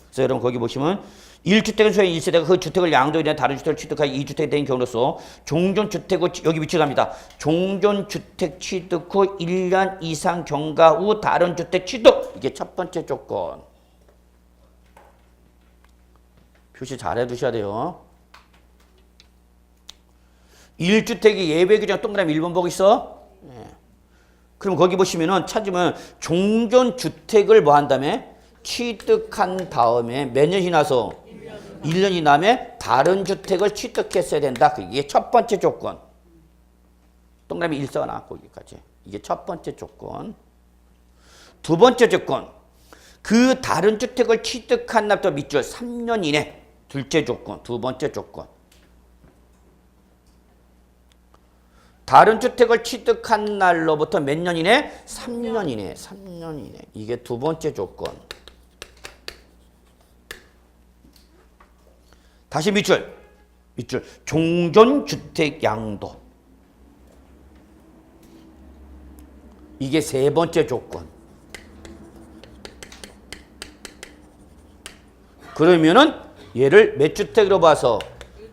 그래서 여러분 거기 보시면 1주택은 소유인 1세대가 그 주택을 양도에 대한 다른 주택을 취득하여 2주택이 된 경우로서 종전주택을 여기 위치합니다. 종전주택 취득 후 1년 이상 경과 후 다른 주택 취득. 이게 첫 번째 조건. 표시 잘 해두셔야 돼요. 1주택이 예외 규정 동그라미 1번 보고 있어? 네. 그럼 거기 보시면은 찾으면 종전주택을 뭐 한 다음에 취득한 다음에 몇 년이 나서 1년이 남에 다른 주택을 취득했어야 된다. 이게 첫 번째 조건. 동그라미 1 써놔 거기까지. 이게 첫 번째 조건. 두 번째 조건. 그 다른 주택을 취득한 날부터 밑줄 3년 이내. 둘째 조건. 두 번째 조건. 다른 주택을 취득한 날로부터 몇 년 이내? 3년 이내. 3년 이내. 이게 두 번째 조건. 다시 밑줄. 종전주택 양도. 이게 세 번째 조건. 그러면은 얘를 몇 주택으로 봐서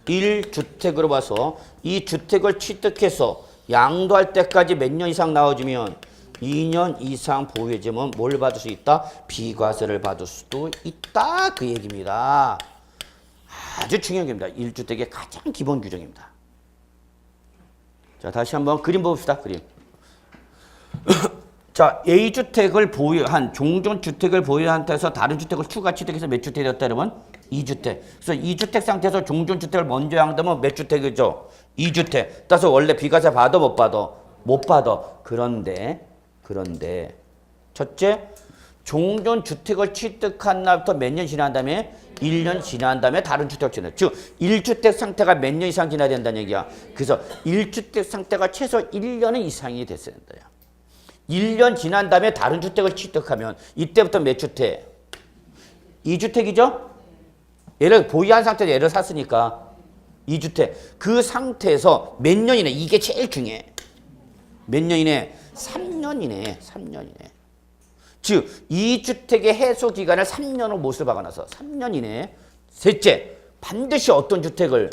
1주택으로 봐서 이 주택을 취득해서 양도할 때까지 몇 년 이상 나와주면 2년 이상 보유해지면 뭘 받을 수 있다? 비과세를 받을 수도 있다. 그 얘기입니다. 아주 중요한 겁니다. 1주택의 가장 기본 규정입니다. 자, 다시 한번 그림 봅시다. 그림. 자, A주택을 보유한 종전주택을 보유한 상태에서 다른 주택을 추가 취득해서 몇 주택이 되었다 그러면 2주택. 그래서 2주택 상태에서 종전주택을 먼저 양도하면 몇 주택이죠? 2주택. 따라서 원래 비과세 받아 못 받아? 못 받아. 그런데 첫째, 종전주택을 취득한 날부터 몇 년 지난 다음에 1년 지난 다음에 다른 주택을 취득. 즉 1주택 상태가 몇 년 이상 지나야 된다는 얘기야. 그래서 1주택 상태가 최소 1년은 이상이 됐어야 된다. 1년 지난 다음에 다른 주택을 취득하면 이때부터 몇 주택? 2주택이죠? 얘를 보유한 상태에서 얘를 샀으니까 2주택. 그 상태에서 몇 년 이내? 이게 제일 중요해. 몇 년 이내? 3년 이내. 3년 이내. 즉 2주택의 해소 기간을 3년으로 못을 박아놔서 3년 이내. 셋째, 반드시 어떤 주택을?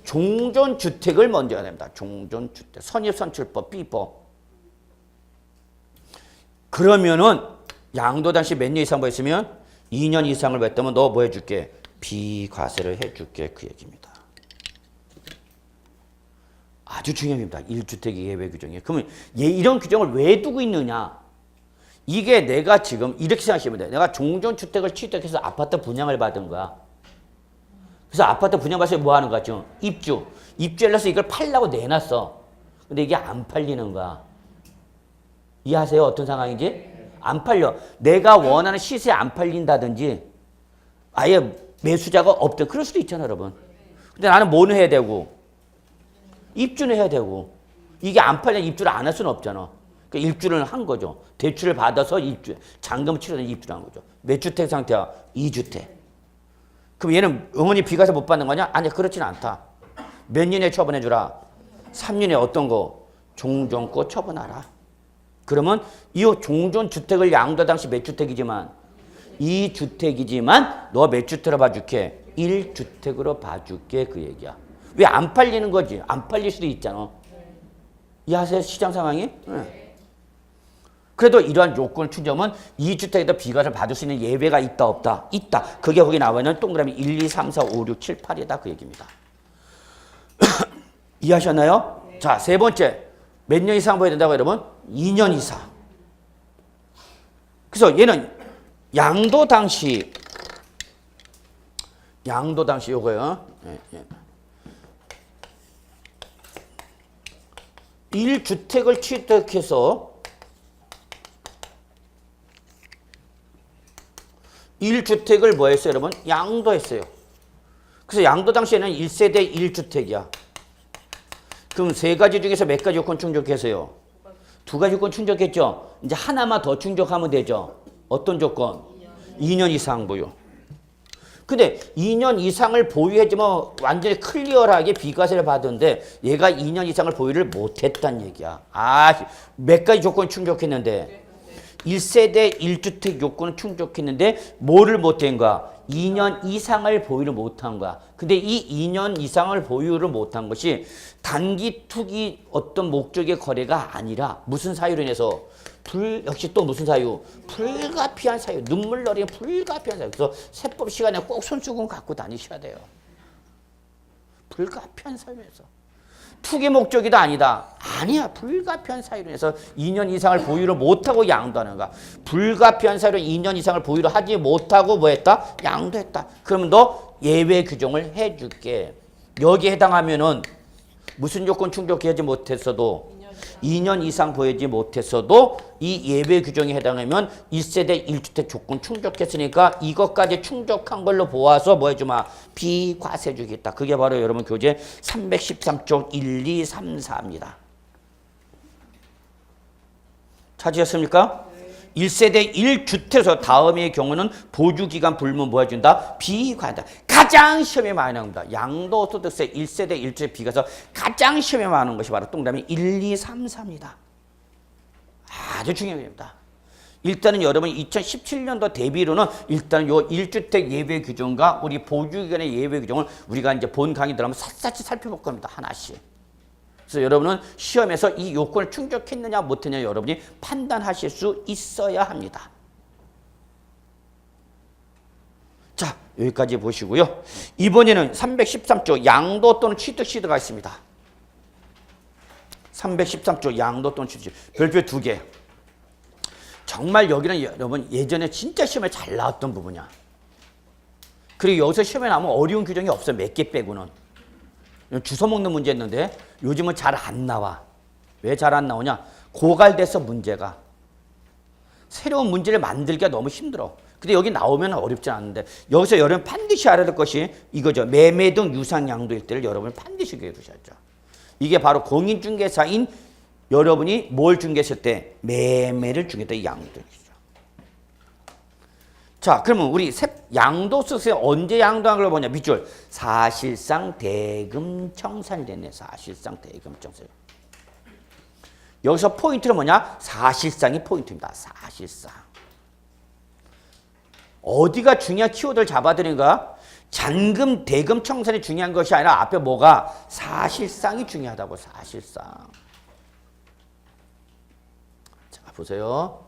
종전주택을 먼저 해야 됩니다. 종전주택. 선입선출법 B법. 그러면은 양도 당시 몇 년 이상 보였으면 2년 이상을 봤다면 너 뭐 해줄게? 비과세를 해줄게. 그 얘기입니다. 아주 중요합니다. 1주택의 예외 규정이에요. 그러면 이런 규정을 왜 두고 있느냐? 이게 내가 지금 이렇게 생각하시면 돼. 내가 종전주택을 취득해서 아파트 분양을 받은 거야. 그래서 아파트 분양받아서 뭐 하는 거야? 지금 입주. 입주해서 이걸 팔려고 내놨어. 근데 이게 안 팔리는 거야. 이해하세요? 어떤 상황인지? 안 팔려. 내가 원하는 시세에 안 팔린다든지 아예 매수자가 없든 그럴 수도 있잖아, 여러분. 근데 나는 뭐는 해야 되고? 입주는 해야 되고. 이게 안 팔려 입주를 안 할 수는 없잖아. 그러니까 입주를 한 거죠. 대출을 받아서 입주, 잔금을 치러서 입주를 한 거죠. 몇 주택 상태야? 2주택. 그럼 얘는 영원히 비과세 못 받는 거냐? 아니, 그렇지는 않다. 몇 년에 처분해주라? 3년에 어떤 거? 종전권 처분하라. 그러면 이 종전주택을 양도 당시 몇 주택이지만 2주택이지만 너 몇 주택으로 봐줄게? 1주택으로 봐줄게. 그 얘기야. 왜 안 팔리는 거지? 안 팔릴 수도 있잖아. 이해하세요? 시장 상황이? 네. 그래도 이러한 요건을 충족하면 2주택에도 비과세를 받을 수 있는 예외가 있다 없다? 있다. 그게 거기 나와 있는 동그라미 1, 2, 3, 4, 5, 6, 7, 8이다. 그 얘기입니다. 이해하셨나요? 자, 세 번째. 몇 년 이상 보여야 된다고 여러분? 2년 이상. 그래서 얘는 양도 당시 요거요. 예. 1주택을 취득해서 1주택을 뭐 했어요, 여러분? 양도했어요. 그래서 양도 당시에는 1세대 1주택이야. 그럼 세 가지 중에서 몇 가지 요건 충족했어요? 두 가지 요건 충족했죠? 이제 하나만 더 충족하면 되죠? 어떤 조건? 2년 이상 보유. 근데 2년 이상을 보유했지만 완전히 클리어하게 비과세를 받은데 얘가 2년 이상을 보유를 못했단 얘기야. 몇 가지 조건 충족했는데 1세대 1주택 요건을 충족했는데 뭐를 못한 거야? 2년 이상을 보유를 못한 거야. 근데 이 2년 이상을 보유를 못한 것이 단기 투기 어떤 목적의 거래가 아니라 무슨 사유로 인해서 역시 또 무슨 사유? 불가피한 사유. 눈물 너리는 불가피한 사유. 그래서 세법 시간에 꼭 손수건 갖고 다니셔야 돼요. 불가피한 사유에서. 투기 목적이다 아니다. 아니야. 불가피한 사유로 인해서 2년 이상을 보유를 못하고 양도하는 거야. 불가피한 사유로 2년 이상을 보유를 하지 못하고 뭐 했다? 양도했다. 그러면 너 예외 규정을 해줄게. 여기에 해당하면은 무슨 조건 충족하지 못했어도 2년 이상 보유하지 못했어도 이 예외 규정에 해당하면 1세대 1주택 조건 충족했으니까 이것까지 충족한 걸로 보아서 뭐 해주마? 비과세 주겠다. 그게 바로 여러분 교재 313쪽 1, 2, 3, 4입니다. 찾으셨습니까? 1세대 1주택에서 다음의 경우는 보유기간 불문 뭐 해준다? 비과세다. 가장 시험에 많이 나옵니다. 양도소득세 1세대 1주택 비과세 가장 시험에 많은 것이 바로 동그라미 1, 2, 3, 4입니다. 아주 중요합니다. 일단은 여러분 2017년도 대비로는 일단 요 1주택 예외 규정과 우리 보유기간의 예외 규정을 우리가 이제 본 강의 들어가면 샅샅이 살펴볼 겁니다. 하나씩. 그래서 여러분은 시험에서 이 요건을 충족했느냐 못했느냐 여러분이 판단하실 수 있어야 합니다. 자, 여기까지 보시고요. 이번에는 313조 양도 또는 취득 시드가 있습니다. 313조 양도 또는 취득 시드. 별표 2개. 정말 여기는 여러분 예전에 진짜 시험에 잘 나왔던 부분이야. 그리고 여기서 시험에 나오면 어려운 규정이 없어. 몇 개 빼고는. 주워 먹는 문제였는데 요즘은 잘 안 나와. 왜 잘 안 나오냐? 고갈돼서 문제가. 새로운 문제를 만들기가 너무 힘들어. 근데 여기 나오면 어렵지 않은데 여기서 여러분 반드시 알아야 될 것이 이거죠. 매매 등 유상 양도일 때를 여러분 반드시 기억해 두셔야죠. 이게 바로 공인중개사인 여러분이 뭘 중개했을 때 매매를 중개했다 이 양도이죠. 자, 그러면 우리 양도소득세 언제 양도한 걸 보냐? 밑줄 사실상 대금 청산이 됐네. 사실상 대금 청산. 여기서 포인트는 뭐냐? 사실상이 포인트입니다. 사실상. 어디가 중요한 키워드를 잡아드리는가? 잔금, 대금 청산이 중요한 것이 아니라 앞에 뭐가? 사실상이 중요하다고. 사실상. 자, 보세요.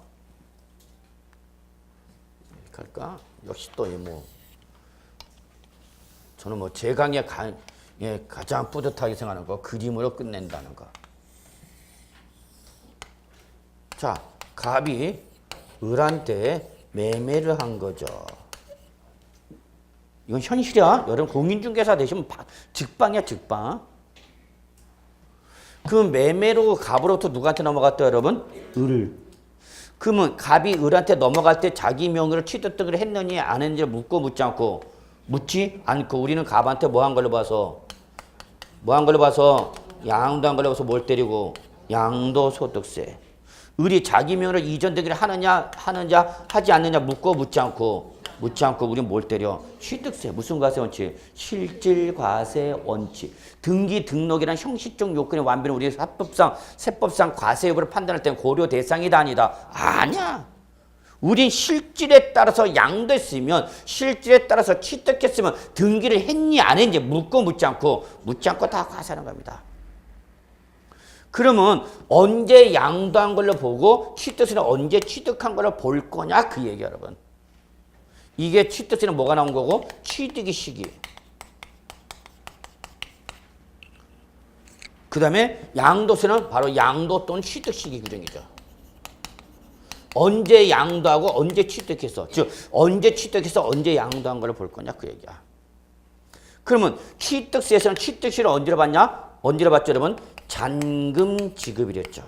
이렇게 할까? 역시 또 뭐 저는 뭐 제 강의에 가장 뿌듯하게 생각하는 거 그림으로 끝낸다는 거. 자, 갑이 을한테 매매를 한 거죠. 이건 현실이야. 여러분 공인중개사 되시면 직방이야, 직방. 그 매매로 갑으로부터 누구한테 넘어갔다 여러분? 을. 그러면 갑이 을한테 넘어갈 때 자기 명의로 취득등을 했느니 안 했는지 묻고 묻지 않고 묻지 않고 우리는 갑한테 뭐 한 걸로 봐서 양도한 걸로 봐서 뭘 때리고 양도소득세. 을이 자기 명의로 이전되기를 하느냐 하지 않느냐 묻고 묻지 않고 우리는 뭘 때려? 취득세. 무슨 과세 원칙? 실질 과세 원칙. 등기 등록이란 형식적 요건의 완비는 우리 세법상 과세 여부를 판단할 때는 고려 대상이다 아니다? 아니야. 우린 실질에 따라서 양도했으면 실질에 따라서 취득했으면 등기를 했니 안 했니 묻고 묻지 않고 다 과세하는 겁니다. 그러면 언제 양도한 걸로 보고 취득세는 언제 취득한 걸로 볼 거냐 그 얘기 여러분. 이게 취득세는 뭐가 나온 거고 취득의 시기. 그 다음에 양도세는 바로 양도 또는 취득 시기 규정이죠. 언제 양도하고 언제 취득했어. 즉 언제 취득해서 언제 양도한 걸 볼 거냐 그 얘기야. 그러면 취득세에서는 취득시를 언제로 봤냐? 언제로 봤죠 여러분? 잔금 지급이랬죠.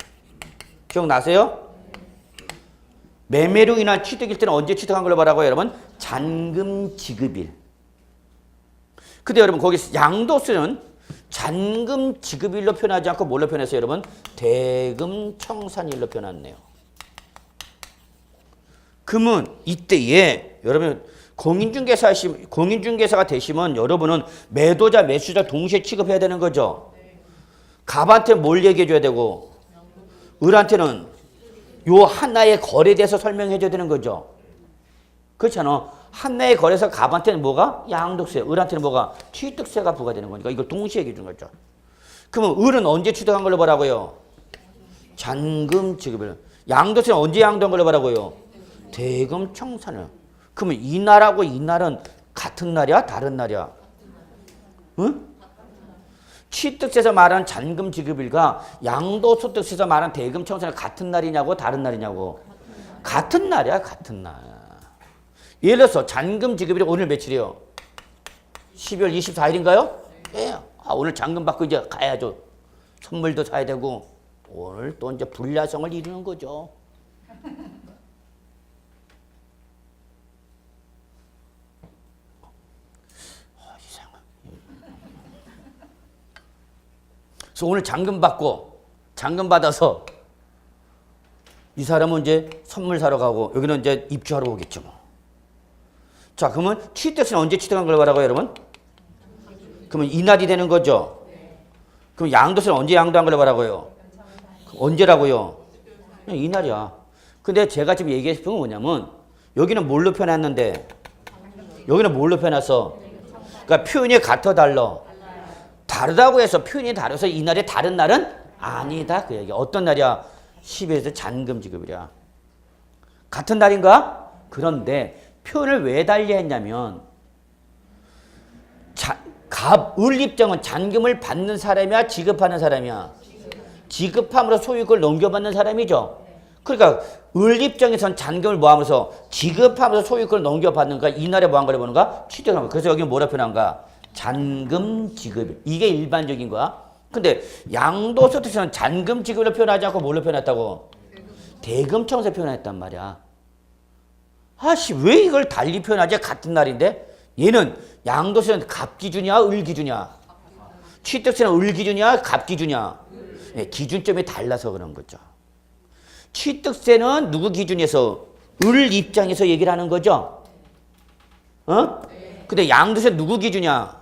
기억나세요? 매매로 인한 취득일 때는 언제 취득한 걸로 봐라고요 여러분? 잔금 지급일. 근데 여러분 거기 양도세는 잔금 지급일로 표현하지 않고 뭘로 표현했어요 여러분? 대금 청산일로 표현했네요. 그러면 이때에 여러분 공인중개사가 되시면 여러분은 매도자 매수자 동시에 취급해야 되는 거죠. 갑한테 뭘 얘기해 줘야 되고 을한테는 요 하나의 거래에 대해서 설명해 줘야 되는 거죠. 그렇잖아. 하나의 거래에서 갑한테는 뭐가? 양도세. 을한테는 뭐가? 취득세가 부과되는 거니까 이걸 동시에 얘기해 주는 거죠. 그러면 을은 언제 취득한 걸로 보라고요? 잔금 지급을. 양도세는 언제 양도한 걸로 보라고요? 대금 청산을. 그러면 이날하고 이날은 같은 날이야? 다른 날이야? 응? 취득세에서 말하는 잔금 지급일과 양도소득세에서 말하는 대금 청산은 같은 날이냐고 다른 날이냐고? 같은 날이야, 같은 날. 예를 들어서 잔금 지급일이 오늘 며칠이요? 12월 24일인가요? 예. 오늘 잔금 받고 이제 가야죠. 선물도 사야 되고 오늘 또 이제 불야성을 이루는 거죠. 그래서 오늘 잔금 받아서 이 사람은 이제 선물 사러 가고 여기는 이제 입주하러 오겠죠. 뭐. 자, 그러면 취득세는 언제 취득한 걸 말하고요, 여러분? 그러면 이날이 되는 거죠. 그럼 양도세는 언제 양도한 걸 말하고요? 언제라고요? 이날이야. 근데 제가 지금 얘기하고 싶은 건 뭐냐면 여기는 뭘로 표현했는데 여기는 뭘로 표현했어? 그러니까 표현이 같아 달라? 다르다고 해서 표현이 다르서 이날이 다른 날은 아니다 그 얘기. 어떤 날이야? 12에서 잔금지급이야. 같은 날인가? 그런데 표현을 왜 달리 했냐면 을 입장은 잔금을 받는 사람이야 지급하는 사람이야? 지급함으로 소유권을 넘겨받는 사람이죠. 그러니까 을 입장에선 잔금을 뭐하면서 지급하면서 소유권을 넘겨받는가 이날에 뭐한 거를 보는가? 취득하는. 그래서 여기는 뭐라 표현한가? 잔금 지급. 이게 일반적인 거야. 근데 양도소득세는 잔금 지급을 표현하지 않고 뭘로 표현했다고? 대금 청세 표현했단 말이야. 아씨 왜 이걸 달리 표현하지? 같은 날인데 얘는 양도세는 갑 기준이야 을 기준이야? 취득세는 을 기준이야 갑 기준이야? 네, 기준점이 달라서 그런 거죠. 취득세는 누구 기준에서? 을 입장에서 얘기를 하는 거죠. 어? 근데 양도세 누구 기준이야?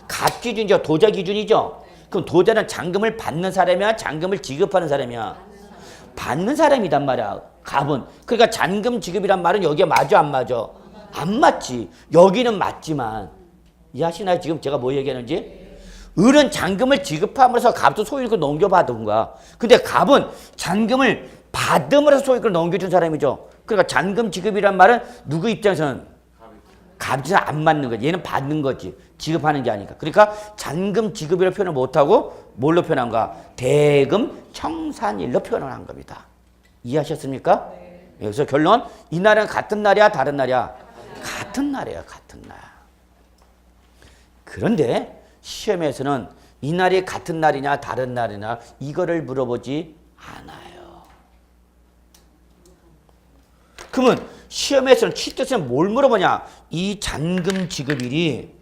갑 기준이죠. 도자 기준이죠. 그럼 도자는 잔금을 받는 사람이야? 잔금을 지급하는 사람이야? 받는 사람이단 말이야. 갑은. 그러니까 잔금 지급이란 말은 여기에 맞아 안 맞아? 안 맞지. 여기는 맞지만 이해하시나요? 지금 제가 뭐 얘기하는지? 을은 잔금을 지급함으로써 갑도 소유권을 넘겨받은 거야. 근데 갑은 잔금을 받음으로써 소유권을 넘겨준 사람이죠. 그러니까 잔금 지급이란 말은 누구 입장에서는 갑에서 안 맞는 거지. 얘는 받는 거지. 지급하는 게 아니까. 그러니까 잔금 지급이라고 표현을 못하고 뭘로 표현한가? 대금 청산일로 표현을 한 겁니다. 이해하셨습니까? 네. 그래서 결론 이 날은 같은 날이야 다른 날이야? 같은 날이야 같은 날. 그런데 시험에서는 이 날이 같은 날이냐 다른 날이냐 이거를 물어보지 않아요. 그러면 시험에서는 취득세는 뭘 물어보냐? 이 잔금 지급일이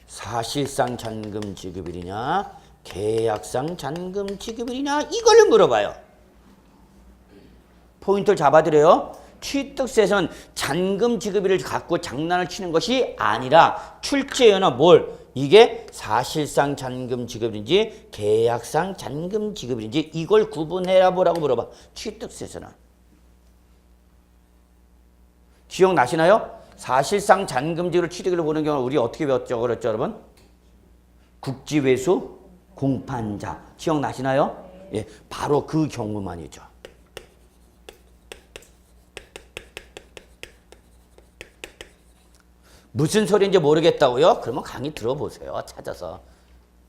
사실상 잔금 지급일이냐 계약상 잔금 지급일이냐 이걸 물어봐요. 포인트를 잡아드려요. 취득세에서는 잔금 지급일을 갖고 장난을 치는 것이 아니라 출제에는 뭘? 이게 사실상 잔금 지급인지 계약상 잔금 지급인지 이걸 구분해라 보라고 물어봐. 취득세에서는. 기억나시나요? 사실상 잔금 지급을 취득으로 보는 경우는 우리 어떻게 배웠죠? 그랬죠 여러분? 국지회수 공판자. 기억나시나요? 예, 바로 그 경우만이죠. 무슨 소리인지 모르겠다고요? 그러면 강의 들어보세요. 찾아서.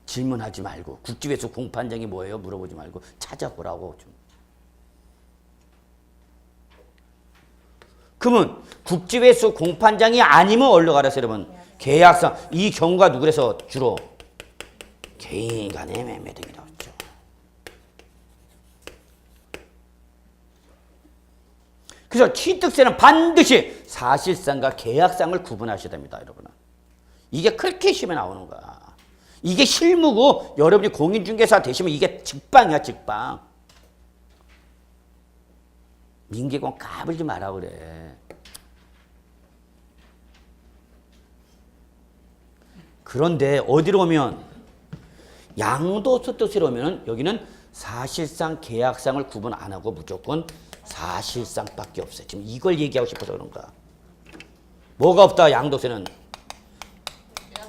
질문하지 말고. 국지회수 공판장이 뭐예요? 물어보지 말고 찾아보라고 좀. 그러면 국지회수 공판장이 아니면 어디로 가라서 여러분? 계약상. 이 경우가 누구래서 주로? 개인 간의 매매 등이 나왔죠. 그래서 취득세는 반드시 사실상과 계약상을 구분하셔야 됩니다, 여러분은. 이게 그렇게 시험에 나오는 거야. 이게 실무고 여러분이 공인중개사 되시면 이게 직방이야, 직방. 민계공 까불지 마라 그래. 그런데 어디로 오면 양도소득세로 오면 여기는 사실상 계약상을 구분 안 하고 무조건 사실상밖에 없어요. 지금 이걸 얘기하고 싶어서 그런 거야. 뭐가 없다 양도세는?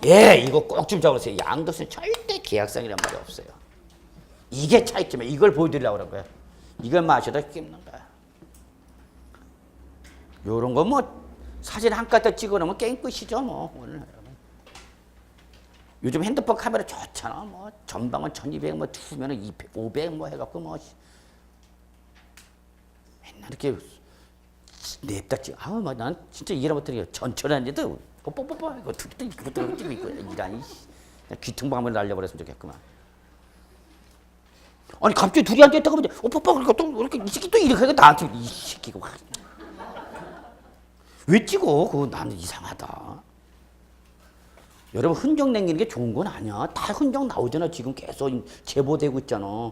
예, 이거 꼭 좀 적으세요. 양도세는 절대 계약상이란 말이 없어요. 이게 차이점이야. 이걸 보여드리려고 그런 거야. 이걸 마셔도 끼는 거야. 요런 거 뭐 사진 한 컷 찍어놓으면 게임 끝이죠 뭐. 오늘. 요즘 핸드폰 카메라 좋잖아. 뭐 전방은 1200, 뭐 후면은 200, 500 뭐 해갖고 뭐 맨날 이렇게 냅다 찍. 아우, 막 난 진짜 이해를 못하게 전철하는데도 뽀뽀뽀뽀 이거 그것도 찍고 있고 이라니. 귀퉁방을 날려버렸으면 좋겠구만. 아니 갑자기 둘이 앉아있다가 뽀뽀뽀 그러니까 또 이렇게 이 새끼 또 이렇게 하니까 나한테 이 새끼가 왜 찍어? 그거 나는 이상하다. 여러분 흔적 남기는 게 좋은 건 아니야. 다 흔적 나오잖아. 지금 계속 제보되고 있잖아.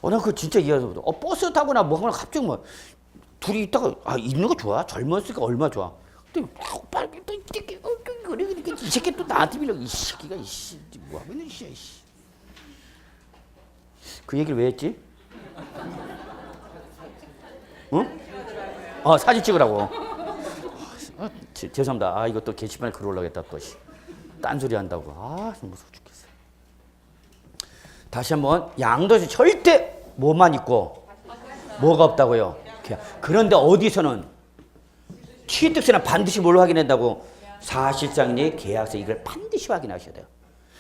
나 그거 진짜 이해해서 버스 타거나 뭐 하거나 갑자기 뭐 둘이 있다가 있는 거 좋아. 젊었으니까 얼마나 좋아. 근데 빨리 그래 이렇게 이 새끼 또 나한테 빌려 이 새끼가 이씨 뭐 하고 있는 짓이야 이씨. 그 얘기를 왜 했지? 응? 사진 찍으라고. 죄송합니다. 이거 또 게시판에 글 올라겠다 또. 딴소리 한다고. 무서워 죽겠어. 다시 한번 양도세 절대 뭐만 있고 뭐가 없다고요. 그런데 어디서는 취득세는 반드시 뭘 확인한다고? 사실상 내 계약서 이걸 반드시 확인하셔야 돼요.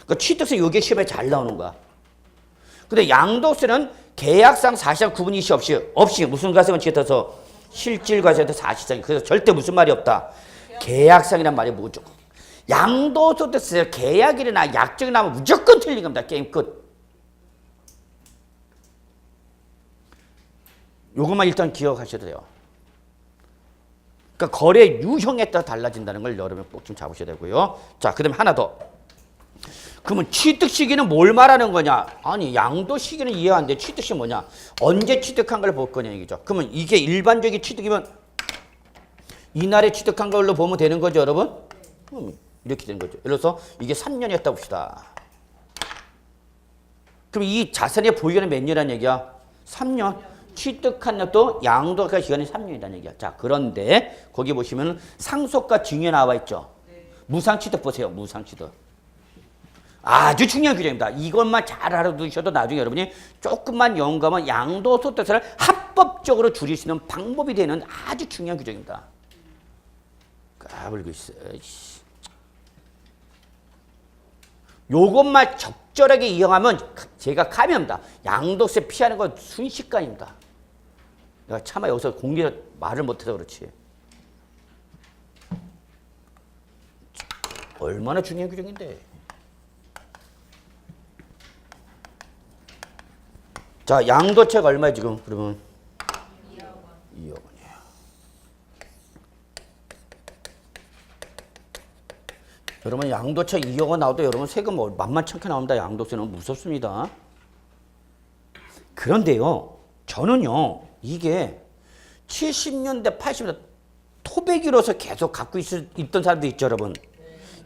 그러니까 취득세 요게 시험에 잘 나오는 거야. 근데 양도세는 계약상 사실상 구분이 없이 무슨 과세만 지어서 실질과세도 사실상 그래서 절대 무슨 말이 없다. 계약상이란 말이 무조건. 양도소득세 계약일이나 약정이 나면 무조건 틀린 겁니다. 게임 끝. 요것만 일단 기억하셔도 돼요. 그러니까 거래 유형에 따라 달라진다는 걸 여러분 꼭 좀 잡으셔야 되고요. 자, 그 다음에 하나 더. 그러면 취득 시기는 뭘 말하는 거냐? 아니, 양도 시기는 이해 안 돼. 취득 시기 뭐냐? 언제 취득한 걸 볼 거냐 얘기죠. 그러면 이게 일반적인 취득이면 이날에 취득한 걸로 보면 되는 거죠, 여러분? 이렇게 되는 거죠. 예를 들어서 이게 3년이었다 봅시다. 그럼 이 자산의 보유기간은 몇 년이라는 얘기야? 3년. 취득한 것도 양도가 기간이 3년이라는 얘기야. 자, 그런데 거기 보시면 상속과 증여 나와 있죠. 무상취득 보세요. 무상취득. 아주 중요한 규정입니다. 이것만 잘 알아두셔도 나중에 여러분이 조금만 연구하면 양도소득세를 합법적으로 줄일 수 있는 방법이 되는 아주 중요한 규정입니다. 까불고 있어. 요것만 적절하게 이용하면 제가 감사합니다. 양도세 피하는 건 순식간입니다. 내가 차마 여기서 공개로 말을 못해서 그렇지. 얼마나 중요한 규정인데. 자, 양도세가 얼마야 지금? 그러면 2억 원이에요. 여러분 양도세 2억 원 나와도 여러분 세금 만만찮게 나옵니다. 양도세는 무섭습니다. 그런데요, 저는요 이게 70년대 80년대 토백이로서 계속 갖고 있던 사람도 있죠, 여러분.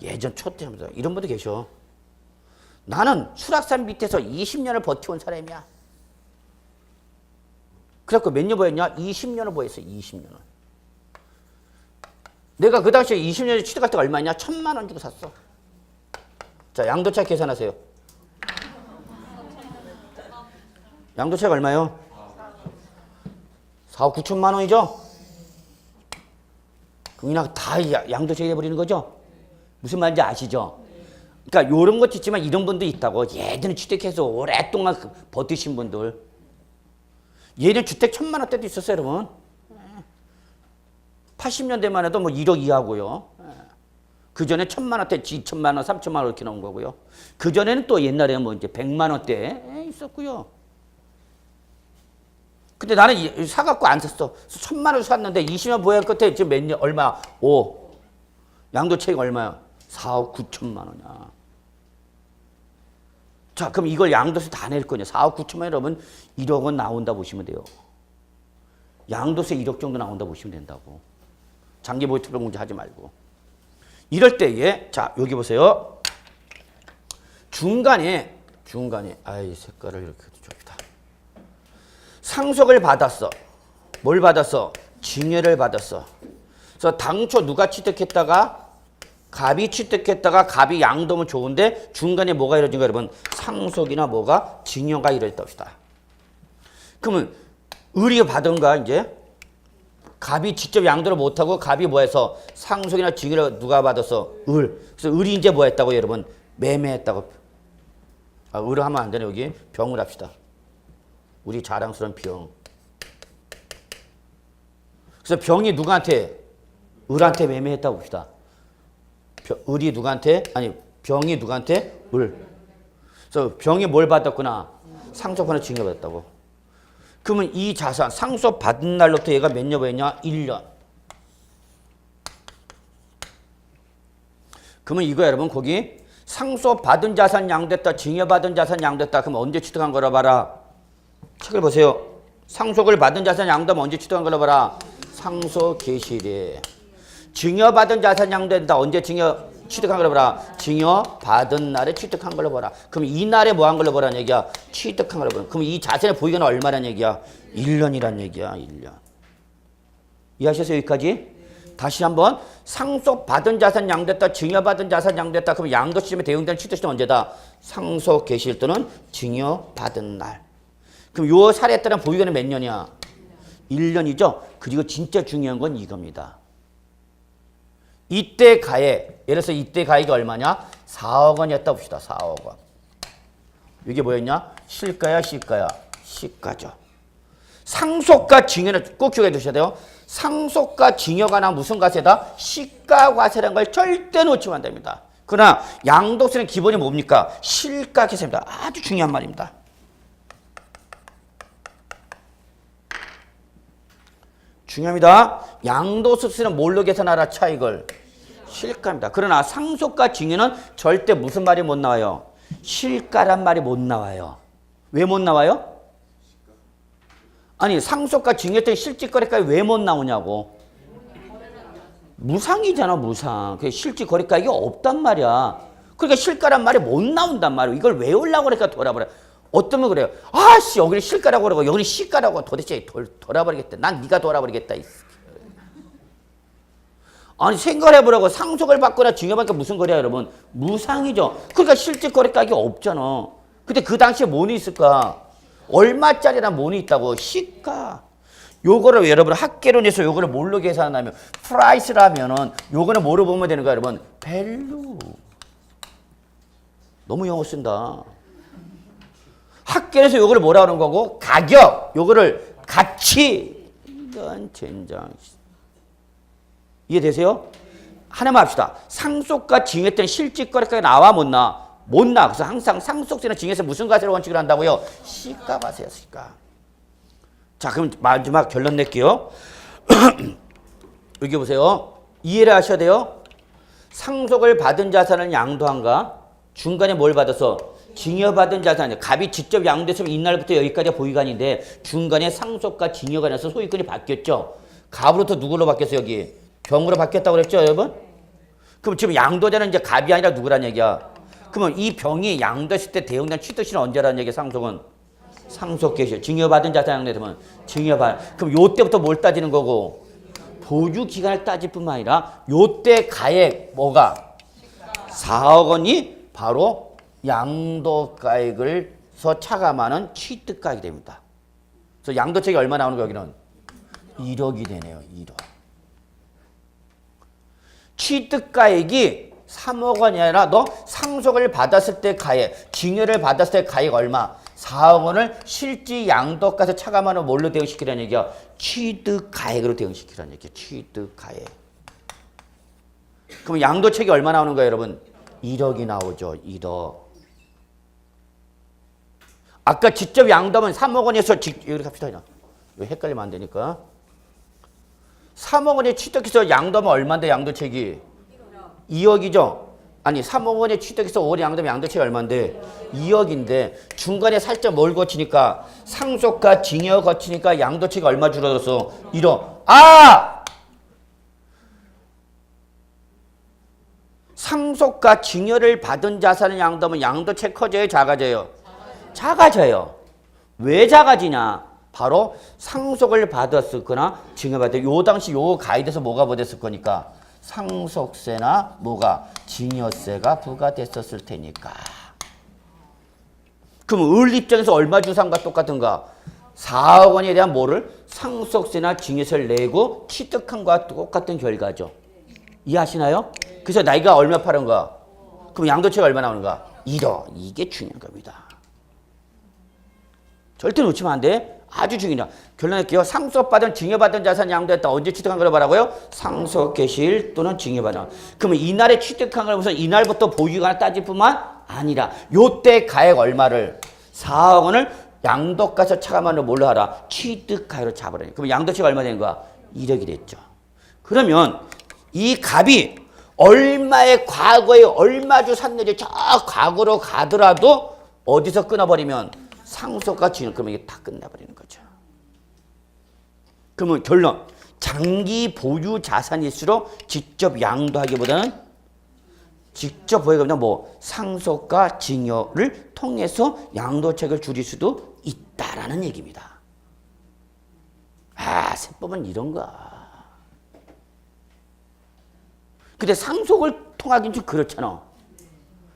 예전 초때입니다. 이런 분도 계셔. 나는 수락산 밑에서 20년을 버텨온 사람이야. 그래갖고 몇 년 보였냐? 20년을 보였어. 20년을. 내가 그 당시에 20년에 취득할 때가 얼마냐? 1,000만 원 주고 샀어. 자, 양도차 계산하세요. 양도차가 얼마예요? 4억 9천만 원이죠? 그냥 다 양도차 해버리는 거죠? 무슨 말인지 아시죠? 그러니까 요런 것도 있지만 이런 분도 있다고. 예전에 취득해서 오랫동안 버티신 분들. 예전 주택 1,000만 원대도 있었어요, 여러분. 80년대만 해도 뭐 1억 이하고요. 그 전에 1,000만 원대, 2,000만 원, 3,000만 원 이렇게 나온 거고요. 그 전에는 또 옛날에 뭐 이제 100만 원대 있었고요. 근데 나는 사갖고 안 샀어. 1,000만 원 샀는데 20년 보유 끝에 지금 몇 년, 얼마? 5. 양도차익 얼마야? 4억 9천만 원이야. 자, 그럼 이걸 양도세 다 낼 거냐? 4억 9천만 원 여러분 1억 원 나온다 보시면 돼요. 양도세 1억 정도 나온다 보시면 된다고. 장기 보유 특별 공제 하지 말고. 이럴 때에 자, 여기 보세요. 중간에 아이 색깔을 이렇게 줍니다. 상속을 받았어. 뭘 받았어? 증여를 받았어. 그래서 당초 누가 취득했다가 갑이 취득했다가 갑이 양도면 좋은데 중간에 뭐가 이루어진 거야, 여러분? 상속이나 뭐가 증여가 이루어졌다 합시다. 그러면 을이 받은가 이제? 갑이 직접 양도를 못하고 갑이 뭐해서 상속이나 증여를 누가 받았어? 을. 그래서 을이 이제 뭐 했다고 여러분? 매매했다고. 을을 하면 안 되네. 여기 병을 합시다. 우리 자랑스러운 병. 그래서 병이 누구한테? 을한테 매매했다고 봅시다. 을이 누구한테? 아니, 병이 누구한테? 을. 그래서 병이 뭘 받았구나? 상속하는 증여 받았다고. 그러면 이 자산, 상속 받은 날로부터 얘가 몇 년 보였냐? 1년. 그러면 이거 여러분 거기 상속 받은 자산 양됐다, 증여 받은 자산 양됐다. 그럼 언제 취득한 거라 봐라. 책을 보세요. 상속을 받은 자산 양도면 언제 취득한 거라 봐라. 상속 개시일에. 증여받은 자산 양도된다. 언제 증여? 취득한 걸로 보라. 증여 받은 날에 취득한 걸로 보라. 그럼 이 날에 뭐 한 걸로 보라는 얘기야? 취득한 걸로 보라. 그럼 이 자산의 보유기간은 얼마란 얘기야? 1년이란 얘기야. 1년. 이해하셨어요? 여기까지? 다시 한번 상속받은 자산 양도했다. 증여받은 자산 양도했다. 그럼 양도 시점에 대응되는 취득 시점 언제다? 상속 개시일 또는 증여받은 날. 그럼 요 사례에 따른 보유기간은 몇 년이야? 1년이죠. 그리고 진짜 중요한 건 이겁니다. 이때 가액, 예를 들어서 이때 가액이 얼마냐? 4억 원이었다 봅시다. 4억 원. 이게 뭐였냐? 실가야, 시가야? 시가죠. 상속과 증여는 꼭 기억해 두셔야 돼요. 상속과 증여가 나 무슨 과세다? 시가과세라는 걸 절대 놓치면 안 됩니다. 그러나 양도세는 기본이 뭡니까? 실가계산입니다. 아주 중요한 말입니다. 중요합니다. 양도소득세는 뭘로 계산하라? 차익을. 실가입니다. 그러나 상속과 증여는 절대 무슨 말이 못 나와요? 실가란 말이 못 나와요. 왜 못 나와요? 아니 상속과 증여 때 실질거래가액이 왜 못 나오냐고. 무상이잖아. 무상. 그 실질거래가액이 없단 말이야. 그러니까 실가란 말이 못 나온단 말이야. 이걸 외우려고 그러니까 돌아버려. 어떤 분 그래요. 아씨 여기는 실가라고 그러고 여기는 시가라고. 도대체 돌아버리겠다. 난 네가 돌아버리겠다. 아니 생각해보라고. 상속을 받거나 증여받으니까 무슨 거래야 여러분? 무상이죠. 그러니까 실질거래가액이 없잖아. 근데 그 당시에 뭐는 있을까? 얼마짜리란 뭐는 있다고? 시가. 요거를 여러분 학계론에서 요거를 뭘로 계산하냐면 프라이스라면은 요거는 뭐로 보면 되는 거야 여러분? 밸류. 너무 영어 쓴다. 학계에서 요거를 뭐라 하는 거고? 가격. 요거를 가치. 이런 젠장. 이해되세요? 하나만 합시다. 상속과 증여 때는 실질거래가가 나와 못 나? 못 나. 그래서 항상 상속세는 증여세 무슨 과세를 원칙을 한다고요? 시가과세요. 시가. 자 그럼 마지막 결론 낼게요. 여기 보세요. 이해를 하셔야 돼요. 상속을 받은 자산을 양도한가? 중간에 뭘 받아서? 증여받은 자산이요. 갑이 직접 양도했으면 이날부터 여기까지가 보유관인데 중간에 상속과 증여가 나서 소유권이 바뀌었죠. 갑으로부터 누구로 바뀌었어요? 여기 병으로 바뀌었다고 그랬죠 여러분? 그럼 지금 양도자는 이제 갑이 아니라 누구란 얘기야? 그러면 이 병이 양도했을 때 대응된 취득시는 언제라는 얘기야? 상속은? 상속 개시. 증여받은 자산 양도되면 증여받. 그럼 요때부터 뭘 따지는 거고? 보유 기간을 따질 뿐만 아니라 요때 가액 뭐가? 4억 원이 바로 양도가액을 서 차감하는 취득가액이 됩니다. 그래서 양도책이 얼마 나오는 거 여기는? 1억이 되네요. 1억. 취득가액이 3억 원이 아니라 너 상속을 받았을 때 가액, 증여를 받았을 때 가액 얼마? 4억 원을 실질 양도가에서 차감하는 뭘로 대응시키라는 얘기야? 취득가액으로 대응시키라는 얘기야. 취득가액. 그럼 양도책이 얼마 나오는 거예요 여러분? 1억이 나오죠. 1억. 아까 직접 양도하면 3억 원에서 이렇게 합시다. 이거 헷갈리면 안 되니까. 3억 원에 취득해서 양도하면 얼마인데 양도책이? 2억이죠. 아니 3억 원에 취득해서 5월에 양도하면 양도책이 얼마인데? 2억인데 중간에 살짝 뭘 거치니까 상속과 증여 거치니까 양도책이 얼마 줄어들었어? 1억. 아! 상속과 증여를 받은 자산을 양도하면 양도책 커져요? 작아져요? 작아져요. 왜 작아지냐? 바로 상속을 받았었거나 증여받을 요 당시 요 가이드에서 뭐가 부과됐을 거니까 상속세나 뭐가 증여세가 부과됐었을 테니까. 그럼 을 입장에서 얼마 주상과 똑같은가? 4억 원에 대한 뭐를? 상속세나 증여세를 내고 취득한 것과 똑같은 결과죠. 이해하시나요? 그래서 나이가 얼마 파는 거야? 그럼 양도세가 얼마 나오는가? 1억. 이게 중요한 겁니다. 절대 놓치면 안 돼. 아주 중요해요. 결론할게요. 상속받은 증여받은 자산 양도했다. 언제 취득한 걸 말하고요? 상속 개시일 또는 증여받은. 그러면 이날에 취득한 걸 무슨 이날부터 보유기간을 따질 뿐만 아니라 요때 가액 얼마를? 4억 원을 양도가에서 차감하는 뭘로 하라? 취득가액으로 잡으라니. 그럼 양도세가 얼마 되는 거야? 1억이 됐죠. 그러면 이 갑이 얼마의 과거에 얼마주 샀는지 저 과거로 가더라도 어디서 끊어버리면 상속과 증여. 그러면 이게 다 끝나버리는 거죠. 그러면 결론. 장기 보유 자산일수록 직접 양도하기보다는 직접 보여가면 뭐 상속과 증여를 통해서 양도책을 줄일 수도 있다라는 얘기입니다. 아, 세법은 이런 거야. 근데 상속을 통하긴 좀 그렇잖아.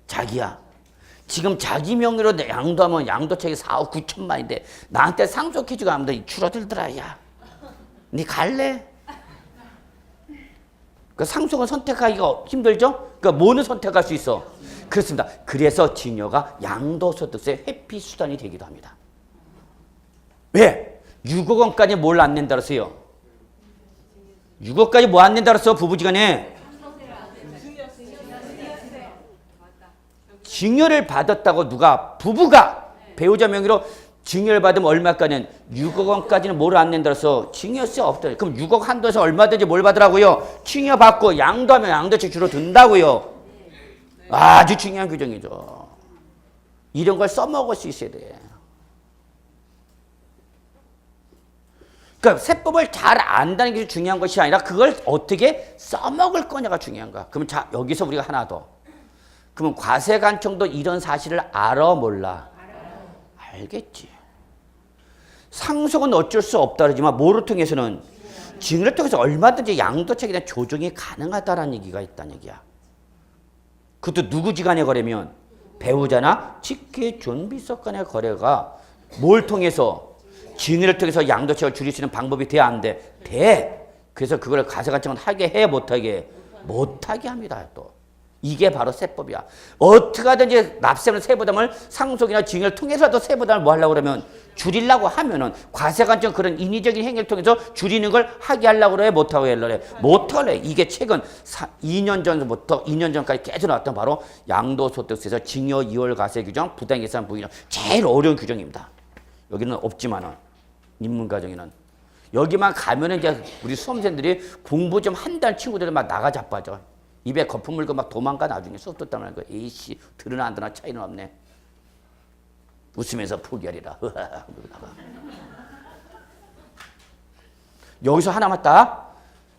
자기야, 지금 자기 명의로 양도하면 양도책이 4억 9천만인데 나한테 상속해주고 하면 줄어들더라. 야, 니 갈래? 그 상속은 선택하기가 힘들죠? 그러니까 뭐는 선택할 수 있어? 그렇습니다. 그래서 증여가 양도소득세 회피 수단이 되기도 합니다. 왜? 6억 원까지 뭘 안 낸다 그랬어요? 6억까지 뭐 안 낸다 그랬어? 부부지간에 증여를 받았다고 누가 부부가 배우자 명의로 증여를 받으면 얼마까지는 6억 원까지는 뭘 안 낸다 그래서 증여세 없다. 그럼 6억 한도에서 얼마든지 뭘 받으라고요? 증여 받고 양도하면 양도책 줄어든다고요. 아주 중요한 규정이죠. 이런 걸 써먹을 수 있어야 돼. 그러니까 세법을 잘 안다는 게 중요한 것이 아니라 그걸 어떻게 써먹을 거냐가 중요한 거야. 그러면 자, 여기서 우리가 하나 더. 그러면 과세관청도 이런 사실을 알아 몰라? 알겠지. 상속은 어쩔 수 없다 그러지만 뭐를 통해서는 증여를 통해서 얼마든지 양도책에 대한 조정이 가능하다는 얘기가 있다는 얘기야. 그것도 누구지간의 거래면 배우자나 직계존비속 간의 거래가 뭘 통해서 증여를 통해서 양도책을 줄일 수 있는 방법이 돼야 안 돼? 돼. 그래서 그걸 과세관청은 하게 해 못하게? 못하게 합니다. 또. 이게 바로 세법이야. 어떻게 하든지 납세는 세부담을 상속이나 증여를 통해서도 세부담을 뭐 하려고 그러면 줄이려고 하면은 과세관청 그런 인위적인 행위를 통해서 줄이는 걸 하게 하려고 그래? 못하고 하려고 그래? 못하래. 이게 최근 2년 전부터 2년 전까지 계속 나왔던 바로 양도소득세에서 증여 이월 과세 규정, 부당예산 부기정 제일 어려운 규정입니다. 여기는 없지만은 인문과정에는 여기만 가면은 이제 우리 수험생들이 공부 좀 한다는 친구들이 막 나가 자빠져. 입에 거품 물고 막 도망가. 나중에 수업 듣다 말고 에이씨 들으나 안 들으나 차이는 없네. 웃으면서 포기하리라. 여기서 하나 맞다.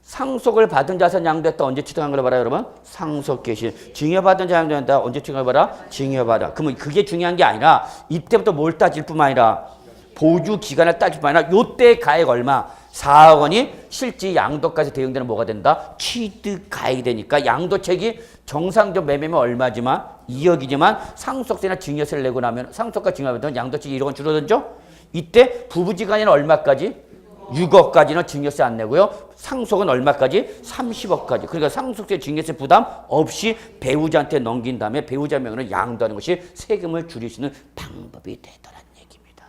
상속을 받은 자산 양도했다. 언제 추정한 걸 봐라 여러분. 상속 개시. 증여받은 자산 양도했다. 언제 추정한 걸 봐라. 증여받아. 그러면 그게 중요한 게 아니라 이때부터 뭘 따질 뿐만 아니라 보유 기간을 따질 뿐만 아니라 요때 가액 얼마. 4억 원이 실제 양도까지 대응되는 뭐가 된다? 취득 가액이 되니까 양도책이 정상적 매매면 얼마지만 2억이지만 상속세나 증여세를 내고 나면 상속과 증여받으면 양도책이 1억 원 줄어들죠? 이때 부부지간에는 얼마까지? 6억까지는 증여세 안 내고요. 상속은 얼마까지? 30억까지. 그러니까 상속세 증여세 부담 없이 배우자한테 넘긴 다음에 배우자 명의로 양도하는 것이 세금을 줄일 수 있는 방법이 되더란 얘기입니다.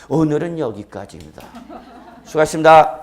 오늘은 여기까지입니다. 수고하셨습니다.